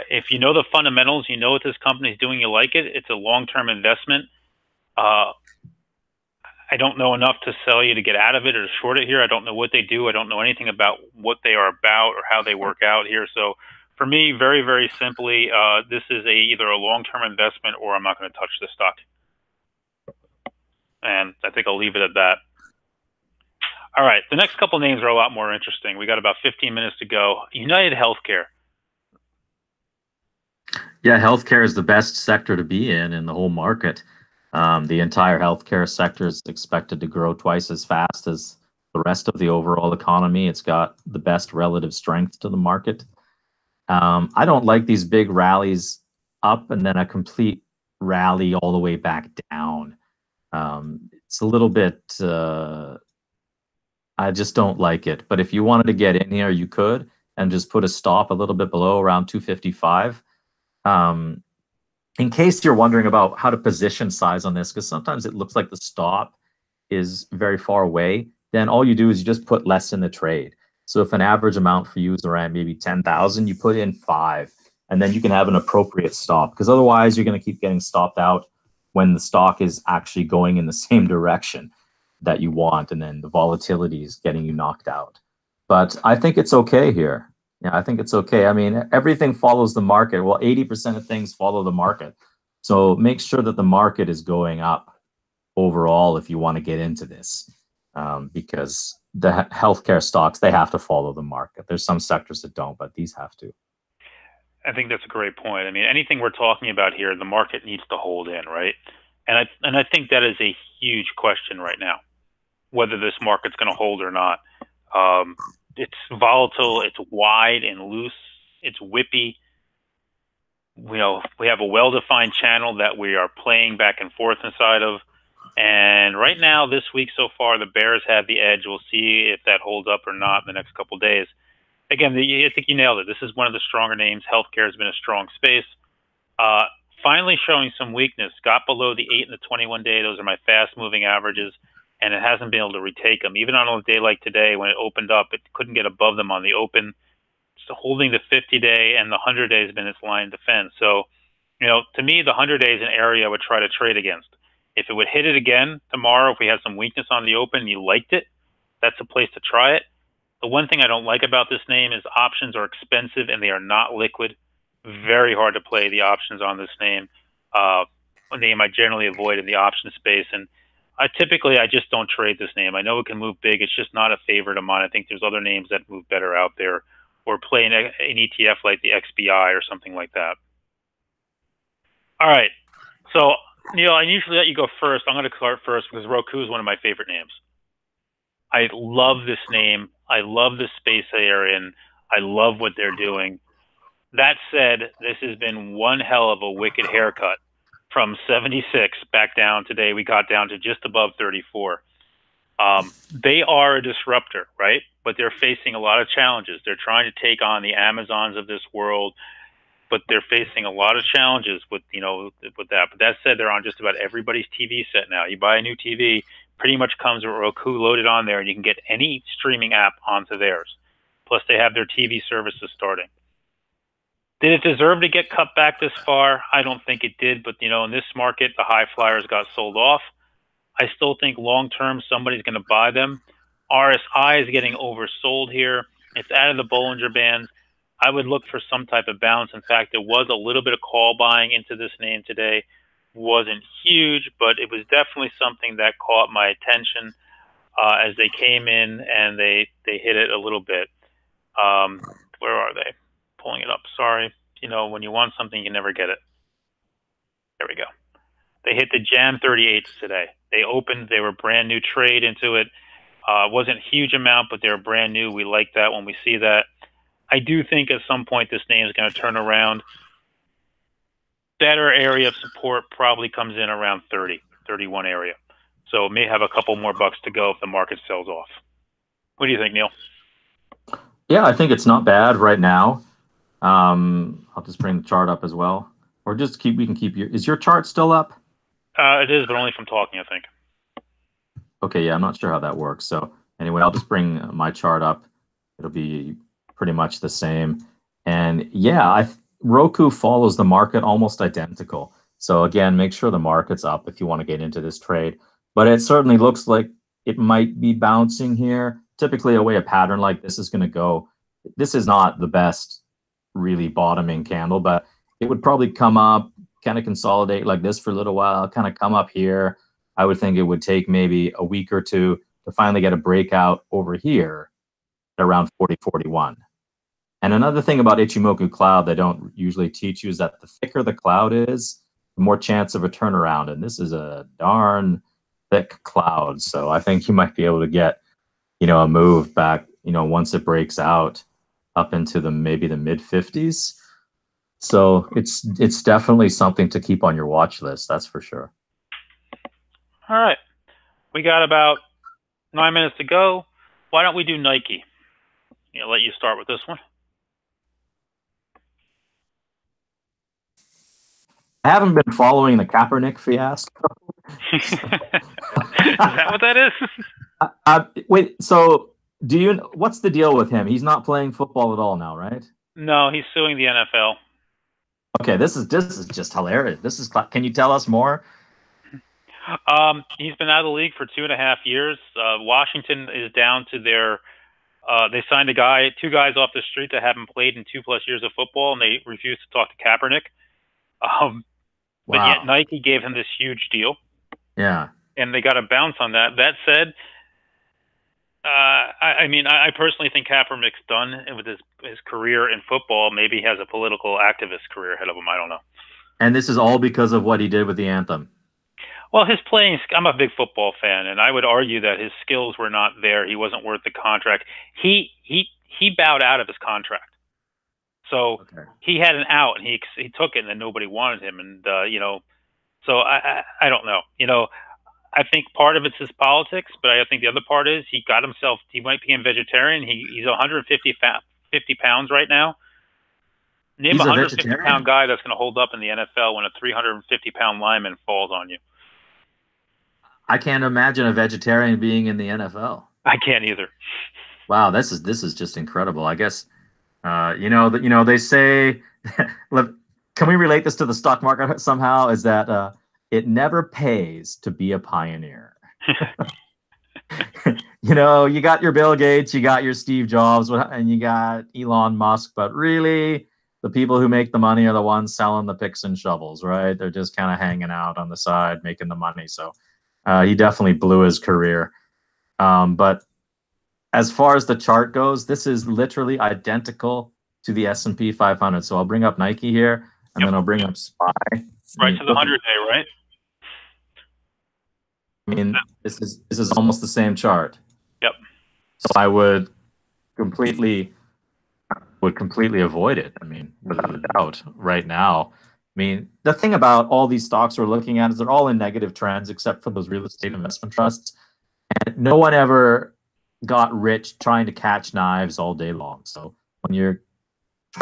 If you know the fundamentals, you know what this company is doing, you like it. It's a long-term investment. I don't know enough to sell you to get out of it or to short it here. I don't know what they do. I don't know anything about what they are about or how they work out here. So for me, very, very simply, this is either a long-term investment or I'm not going to touch this stock. And I think I'll leave it at that. All right. The next couple names are a lot more interesting. We got about 15 minutes to go. United Healthcare. Yeah, healthcare is the best sector to be in the whole market. The entire healthcare sector is expected to grow twice as fast as the rest of the overall economy. It's got the best relative strength to the market. I don't like these big rallies up and then a complete rally all the way back down. It's a little bit, I just don't like it. But if you wanted to get in here, you could, and just put a stop a little bit below around 255. In case you're wondering about how to position size on this, because sometimes it looks like the stop is very far away, then all you do is you just put less in the trade. So if an average amount for you is around maybe 10,000, you put in 5, and then you can have an appropriate stop, because otherwise you're going to keep getting stopped out when the stock is actually going in the same direction that you want, and then the volatility is getting you knocked out. But I think it's okay here. Yeah, I think it's okay. I mean, everything follows the market. Well, 80% of things follow the market. So make sure that the market is going up overall if you want to get into this, because the healthcare stocks, they have to follow the market. There's some sectors that don't, but these have to. I think that's a great point. I mean, anything we're talking about here, the market needs to hold in, right? And I think that is a huge question right now, whether this market's going to hold or not. It's volatile, it's wide and loose, it's whippy. We have a well-defined channel that we are playing back and forth inside of. And right now, this week so far, the bears have the edge. We'll see if that holds up or not in the next couple of days. Again, I think you nailed it. This is one of the stronger names. Healthcare has been a strong space. Finally showing some weakness. Got below the 8 and the 21 day. Those are my fast-moving averages. And it hasn't been able to retake them. Even on a day like today, when it opened up, it couldn't get above them on the open. So holding the 50-day and the 100-day has been its line of defense. So, to me, the 100-day is an area I would try to trade against. If it would hit it again tomorrow, if we had some weakness on the open and you liked it, that's a place to try it. The one thing I don't like about this name is options are expensive and they are not liquid. Very hard to play the options on this name. A name I generally avoid in the option space. And I just don't trade this name. I know it can move big. It's just not a favorite of mine. I think there's other names that move better out there, or play an ETF like the XBI or something like that. All right. So, Neil, I usually let you go first. I'm going to start first because Roku is one of my favorite names. I love this name. I love the space they're in. I love what they're doing. That said, this has been one hell of a wicked haircut. From 76 back down today, we got down to just above 34. They are a disruptor, right? But they're facing a lot of challenges. They're trying to take on the Amazons of this world, but they're facing a lot of challenges with that. But that said, they're on just about everybody's TV set now. You buy a new TV, pretty much comes with Roku loaded on there, and you can get any streaming app onto theirs. Plus, they have their TV services starting. Did it deserve to get cut back this far? I don't think it did, but in this market, the high flyers got sold off. I still think long-term somebody's going to buy them. RSI is getting oversold here. It's out of the Bollinger Bands. I would look for some type of bounce. In fact, there was a little bit of call buying into this name today. Wasn't huge, but it was definitely something that caught my attention as they came in and they hit it a little bit. Where are they? Pulling it up. Sorry. When you want something, you never get it. There we go. They hit the Jan 38s today. They opened. They were brand new trade into it. Wasn't a huge amount, but they were brand new. We like that when we see that. I do think at some point this name is going to turn around. Better area of support probably comes in around 30, 31 area. So it may have a couple more bucks to go if the market sells off. What do you think, Neil? Yeah, I think it's not bad right now. I'll just bring the chart up as well. Or just we can keep is your chart still up? It is, but only from talking, I think. Okay, yeah, I'm not sure how that works. So anyway, I'll just bring my chart up. It'll be pretty much the same. And yeah, Roku follows the market almost identical. So again, make sure the market's up if you want to get into this trade. But it certainly looks like it might be bouncing here. Typically, a way a pattern like this is going to go. This is not the best really bottoming candle, but it would probably come up, kind of consolidate like this for a little while, kind of come up here. I would think it would take maybe a week or two to finally get a breakout over here at around 40, 41. And another thing about Ichimoku cloud they don't usually teach you is that the thicker the cloud is, the more chance of a turnaround. And this is a darn thick cloud. So I think you might be able to get, a move back, once it breaks out up into maybe the mid 50s. So it's definitely something to keep on your watch list. That's for sure. All right. We got about 9 minutes to go. Why don't we do Nike? Let you start with this one. I haven't been following the Kaepernick fiasco. Is that what that is? Wait, so what's the deal with him? He's not playing football at all now, right? No, he's suing the NFL. Okay, this is just hilarious. Can you tell us more? He's been out of the league for 2.5 years. Washington is down to their. They signed two guys off the street that haven't played in 2+ years of football, and they refused to talk to Kaepernick. But yet Nike gave him this huge deal. Yeah. And they got to bounce on that. That said, I personally think Kaepernick's done with his career in football. Maybe he has a political activist career ahead of him. I don't know. And this is all because of what he did with the anthem. Well, his playing, I'm a big football fan, and I would argue that his skills were not there. He wasn't worth the contract. He bowed out of his contract. So he had an out, and he took it, and then nobody wanted him. And, so I don't know. I think part of it's his politics, but I think the other part is he might be a vegetarian. He's 150 pounds right now. Name a 150-pound guy that's going to hold up in the NFL when a 350-pound lineman falls on you. I can't imagine a vegetarian being in the NFL. I can't either. Wow, this is just incredible. I guess, they say, can we relate this to the stock market somehow? Is that it never pays to be a pioneer. You got your Bill Gates, you got your Steve Jobs, and you got Elon Musk, but really the people who make the money are the ones selling the picks and shovels, right? They're just kind of hanging out on the side, making the money. So he definitely blew his career. But as far as the chart goes, this is literally identical to the S&P 500. So I'll bring up Nike here, and then I'll bring up SPY. Right to the 100-day, right? I mean, this is almost the same chart. Yep. So I would completely avoid it. I mean, without a doubt, right now. I mean, the thing about all these stocks we're looking at is they're all in negative trends, except for those real estate investment trusts. And no one ever got rich trying to catch knives all day long. So when you're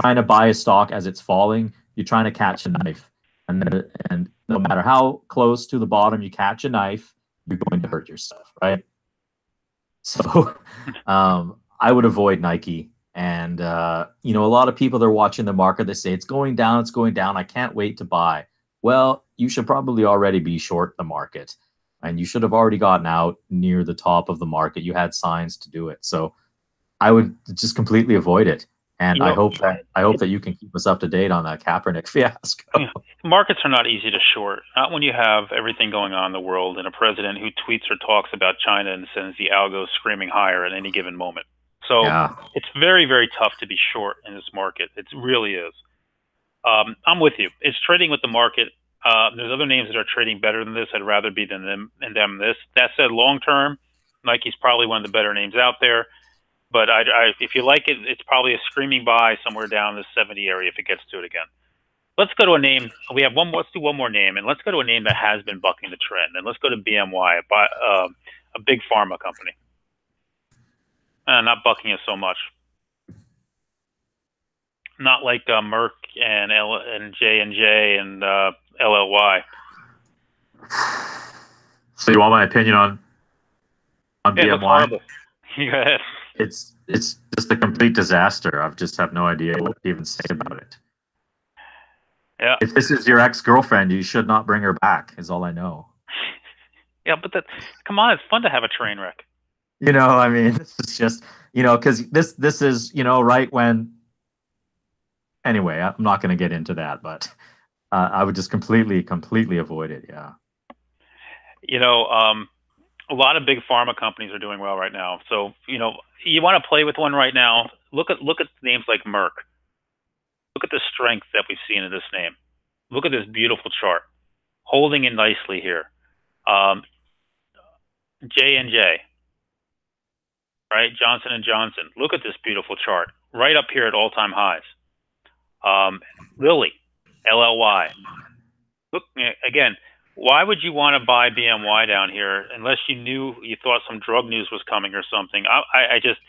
trying to buy a stock as it's falling, you're trying to catch a knife. And no matter how close to the bottom you catch a knife, you're going to hurt yourself, right? So I would avoid Nike. And, a lot of people, they're watching the market. They say, it's going down. I can't wait to buy. Well, you should probably already be short the market. And you should have already gotten out near the top of the market. You had signs to do it. So I would just completely avoid it. And I hope that you can keep us up to date on that Kaepernick fiasco. Markets are not easy to short. Not when you have everything going on in the world and a president who tweets or talks about China and sends the algo screaming higher at any given moment. So It's very, very tough to be short in this market. It really is. I'm with you. It's trading with the market. There's other names that are trading better than this. I'd rather be than them this. That said, long term, Nike's probably one of the better names out there. But if you like it, it's probably a screaming buy somewhere down the 70 area if it gets to it again. Let's go to a name. We have one more. Let's do one more name, and let's go to a name that has been bucking the trend. And let's go to BMY, a big pharma company. Not bucking it so much. Not like Merck and J&J and LLY. So you want my opinion on BMY? Go ahead. It's just a complete disaster. I just have no idea what to even say about it. Yeah. If this is your ex-girlfriend, you should not bring her back, is all I know. Yeah, but come on, it's fun to have a train wreck. I mean, this is just, because this is, right when. Anyway, I'm not going to get into that, but I would just completely avoid it. Yeah. A lot of big pharma companies are doing well right now. So, you want to play with one right now. Look at names like Merck. Look at the strength that we've seen in this name. Look at this beautiful chart, holding in nicely here. J&J, right? Johnson and Johnson. Look at this beautiful chart, right up here at all-time highs. Lilly, LLY. Look again. Why would you want to buy BMY down here unless you thought some drug news was coming or something? I just,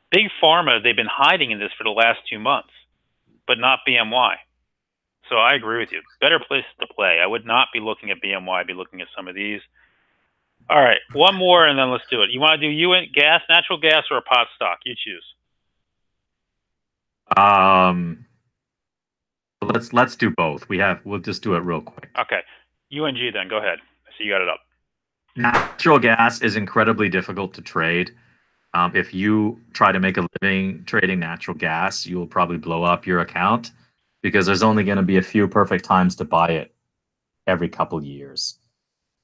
big pharma, they've been hiding in this for the last 2 months, but not BMY. So I agree with you. Better place to play. I would not be looking at BMY. I'd be looking at some of these. All right, one more, and then let's do it. You want to do gas, natural gas, or a pot stock? You choose. Let's do both. We'll just do it real quick. Okay, UNG then. Go ahead. So you got it up. Natural gas is incredibly difficult to trade. If you try to make a living trading natural gas, you will probably blow up your account because there's only going to be a few perfect times to buy it every couple years.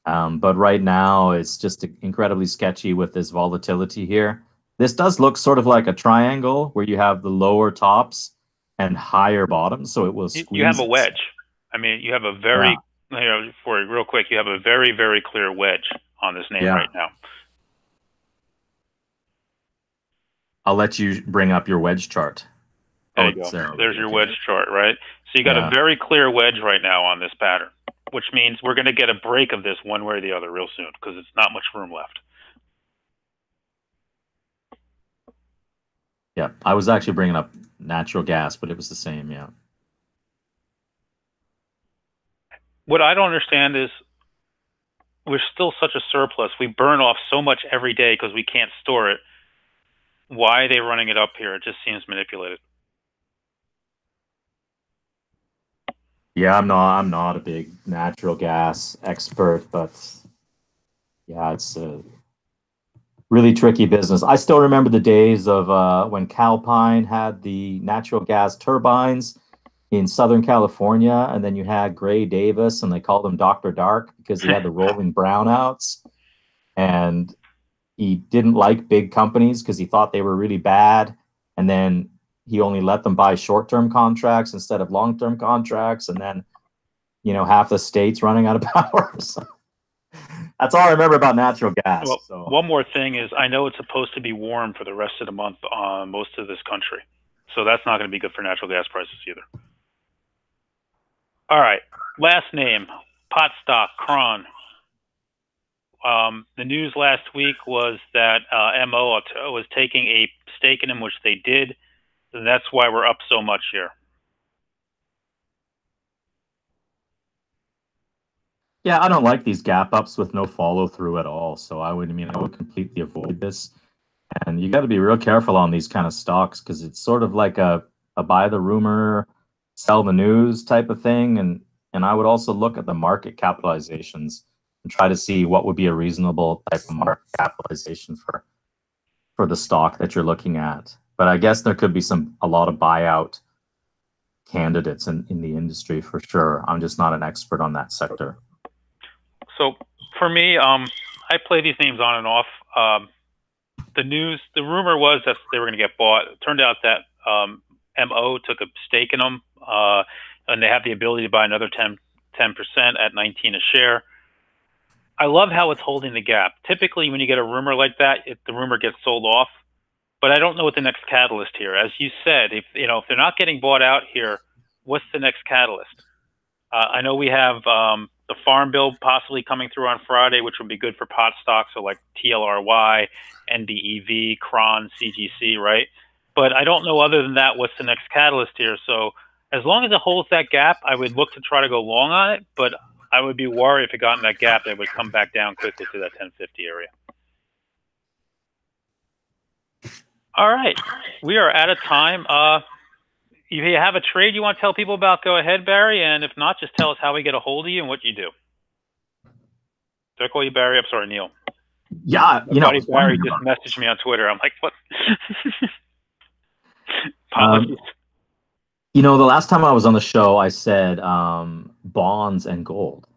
But right now, it's just incredibly sketchy with this volatility here. This does look sort of like a triangle where you have the lower tops and higher bottoms, so it will squeeze. You have a wedge. I mean, you have a very, real quick, you have a very, very clear wedge on this name right now. I'll let you bring up your wedge chart. There you go. There's your wedge chart, right? So you got a very clear wedge right now on this pattern, which means we're going to get a break of this one way or the other real soon because it's not much room left. Yeah, I was actually bringing up natural gas, but it was the same, yeah. What I don't understand is we're still such a surplus. We burn off so much every day because we can't store it. Why are they running it up here? It just seems manipulated. Yeah, I'm not a big natural gas expert, but yeah, it's a really tricky business. I still remember the days of when Calpine had the natural gas turbines in Southern California, and then you had Gray Davis, and they called him Dr. Dark because he had the rolling brownouts, and he didn't like big companies because he thought they were really bad, and then he only let them buy short-term contracts instead of long-term contracts, and then, you know, half the state's running out of power. So that's all I remember about natural gas. Well, so. One more thing is I know it's supposed to be warm for the rest of the month on most of this country. So that's not going to be good for natural gas prices either. All right, last name, pot stock, Kron. The news last week was that MO was taking a stake in him, which they did. And that's why we're up so much here. Yeah, I don't like these gap ups with no follow through at all. So I would completely avoid this. And you got to be real careful on these kind of stocks because it's sort of like a buy the rumor, sell the news type of thing. And I would also look at the market capitalizations and try to see what would be a reasonable type of market capitalization for the stock that you're looking at. But I guess there could be a lot of buyout candidates in the industry for sure. I'm just not an expert on that sector. So for me, I play these names on and off. The rumor was that they were going to get bought. It turned out that MO took a stake in them, and they have the ability to buy another 10% at 19 a share. I love how it's holding the gap. Typically, when you get a rumor like that, the rumor gets sold off. But I don't know what the next catalyst here. As you said, if they're not getting bought out here, what's the next catalyst? I know we have the farm bill possibly coming through on Friday, which would be good for pot stocks, so like TLRY, NBEV, Kron, CGC, right? But I don't know other than that what's the next catalyst here. So as long as it holds that gap, I would look to try to go long on it. But I would be worried if it got in that gap, it would come back down quickly to that 1050 area. All right, we are out of time. If you have a trade you want to tell people about, go ahead, Barry. And if not, just tell us how we get a hold of you and what you do. Did I call you Barry? I'm sorry, Neil. Yeah, Barry just messaged me on Twitter. I'm like, what? Apologies. The last time I was on the show, I said bonds and gold.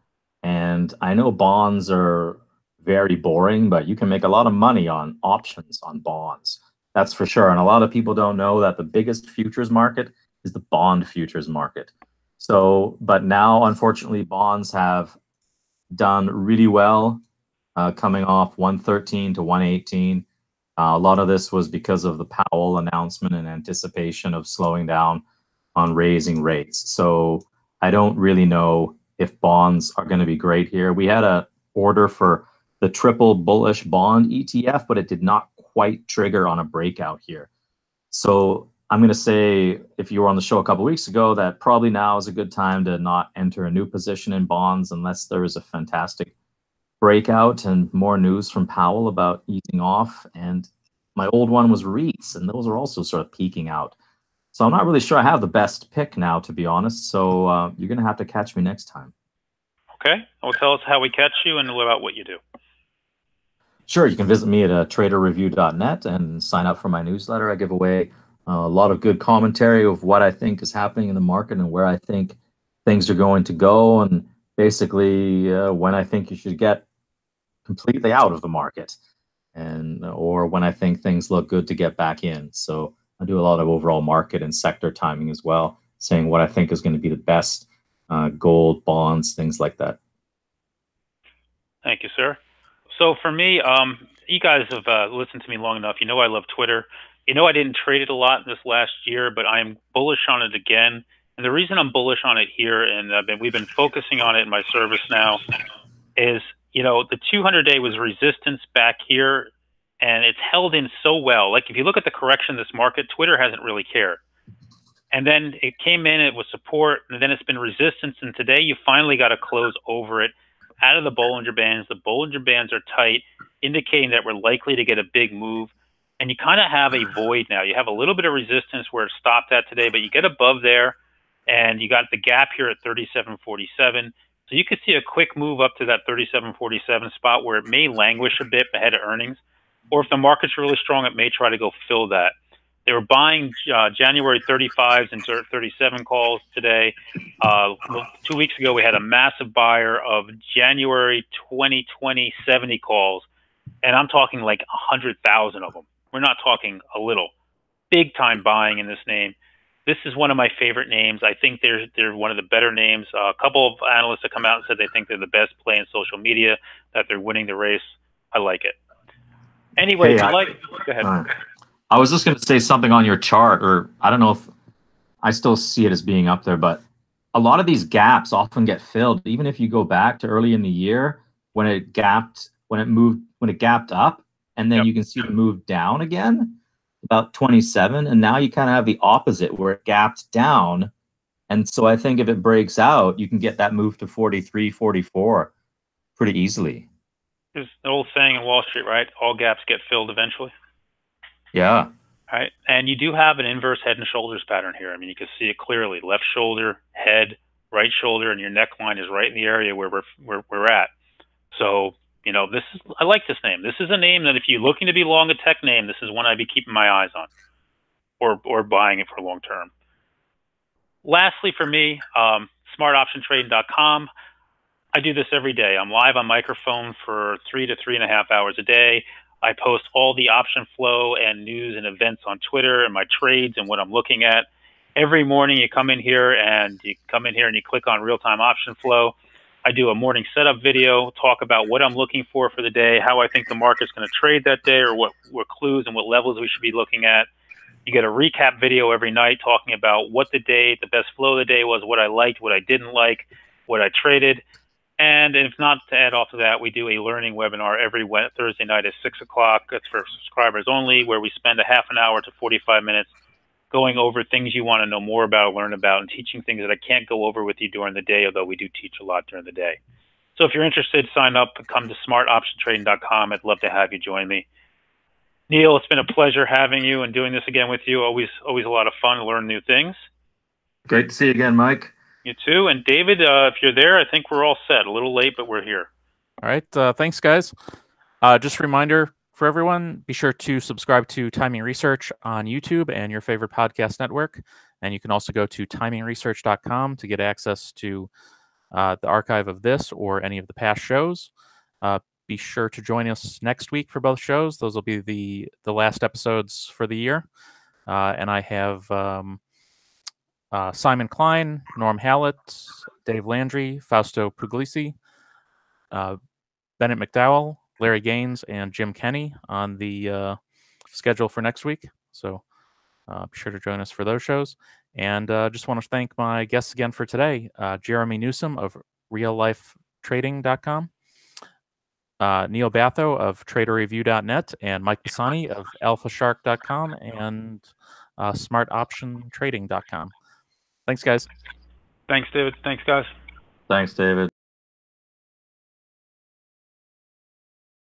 And I know bonds are very boring, but you can make a lot of money on options on bonds. That's for sure. And a lot of people don't know that the biggest futures market is the bond futures market. So, but now, unfortunately, bonds have done really well, coming off 113 to 118. A lot of this was because of the Powell announcement and anticipation of slowing down on raising rates. So I don't really know if bonds are going to be great here. We had a order for the triple bullish bond ETF, but it did not quite trigger on a breakout here. So I'm going to say, if you were on the show a couple of weeks ago, that probably now is a good time to not enter a new position in bonds unless there is a fantastic breakout and more news from Powell about easing off. And my old one was REITs, and those are also sort of peaking out. So I'm not really sure I have the best pick now, to be honest. So you're going to have to catch me next time. Okay. Well, tell us how we catch you and about what you do. Sure. You can visit me at traderreview.net and sign up for my newsletter. I give away a lot of good commentary of what I think is happening in the market and where I think things are going to go, and basically when I think you should get completely out of the market, and or when I think things look good to get back in. So I do a lot of overall market and sector timing as well, saying what I think is going to be the best gold, bonds, things like that. Thank you, sir. So for me, you guys have listened to me long enough. You know I love Twitter. You know I didn't trade it a lot this last year, but I'm bullish on it again. And the reason I'm bullish on it here, and we've been focusing on it in my service now, is, you know, the 200-day was resistance back here, and it's held in so well. Like, if you look at the correction of this market, Twitter hasn't really cared. And then it came in, it was support, and then it's been resistance, and today you finally got to close over it out of the Bollinger Bands. The Bollinger Bands are tight, indicating that we're likely to get a big move. And you kind of have a void now. You have a little bit of resistance where it stopped at today, but you get above there, and you got the gap here at 37.47. So you could see a quick move up to that 37.47 spot where it may languish a bit ahead of earnings. Or if the market's really strong, it may try to go fill that. They were buying January 35s and 37 calls today. 2 weeks ago, we had a massive buyer of January 2020 70 calls, and I'm talking like 100,000 of them. We're not talking a little. Big time buying in this name. This is one of my favorite names. I think they're one of the better names. A couple of analysts have come out and said they think they're the best play in social media, that they're winning the race. I like it. Anyway, Hey, go ahead. I was just going to say something on your chart, or I don't know if I still see it as being up there, but a lot of these gaps often get filled. Even if you go back to early in the year when it gapped up, and then you can see the move down again about 27, and now you kind of have the opposite where it gapped down. And so I think if it breaks out, you can get that move to 43, 44 pretty easily. There's an old saying in Wall Street, right? All gaps get filled eventually. Yeah. All right. And you do have an inverse head and shoulders pattern here. I mean, you can see it clearly. Left shoulder, head, right shoulder, and your neckline is right in the area where we're at. So, you know, I like this name. This is a name that if you're looking to be long a tech name, this is one I'd be keeping my eyes on, or buying it for long term. Lastly, for me, smartoptiontrading.com. I do this every day. I'm live on microphone for 3 to 3.5 hours a day. I post all the option flow and news and events on Twitter and my trades and what I'm looking at. Every morning you come in here and you click on real-time option flow. I do a morning setup video, talk about what I'm looking for the day, how I think the market's going to trade that day, or what clues and what levels we should be looking at. You get a recap video every night talking about what the best flow of the day was, what I liked, what I didn't like, what I traded. And if not to add off to that, we do a learning webinar every Thursday night at 6 o'clock. That's for subscribers only, where we spend a half an hour to 45 minutes going over things you want to know more about, learn about, and teaching things that I can't go over with you during the day, although we do teach a lot during the day. So if you're interested, sign up and come to smartoptiontrading.com. I'd love to have you join me. Neil, it's been a pleasure having you and doing this again with you. Always a lot of fun to learn new things. Great to see you again, Mike. You too. And David, if you're there, I think we're all set. A little late, but we're here. All right. Thanks, guys. Just a reminder for everyone, be sure to subscribe to Timing Research on YouTube and your favorite podcast network. And you can also go to TimingResearch.com to get access to the archive of this or any of the past shows. Be sure to join us next week for both shows. Those will be the last episodes for the year. And I have Simon Klein, Norm Hallett, Dave Landry, Fausto Puglisi, Bennett McDowell, Larry Gaines, and Jim Kenny on the schedule for next week. So be sure to join us for those shows. And just want to thank my guests again for today, Jerremy Newsome of reallifetrading.com, Neil Batho of traderreview.net, and Mike Pisani of alphashark.com and smartoptiontrading.com. Thanks, guys. Thanks, David. Thanks, guys. Thanks, David.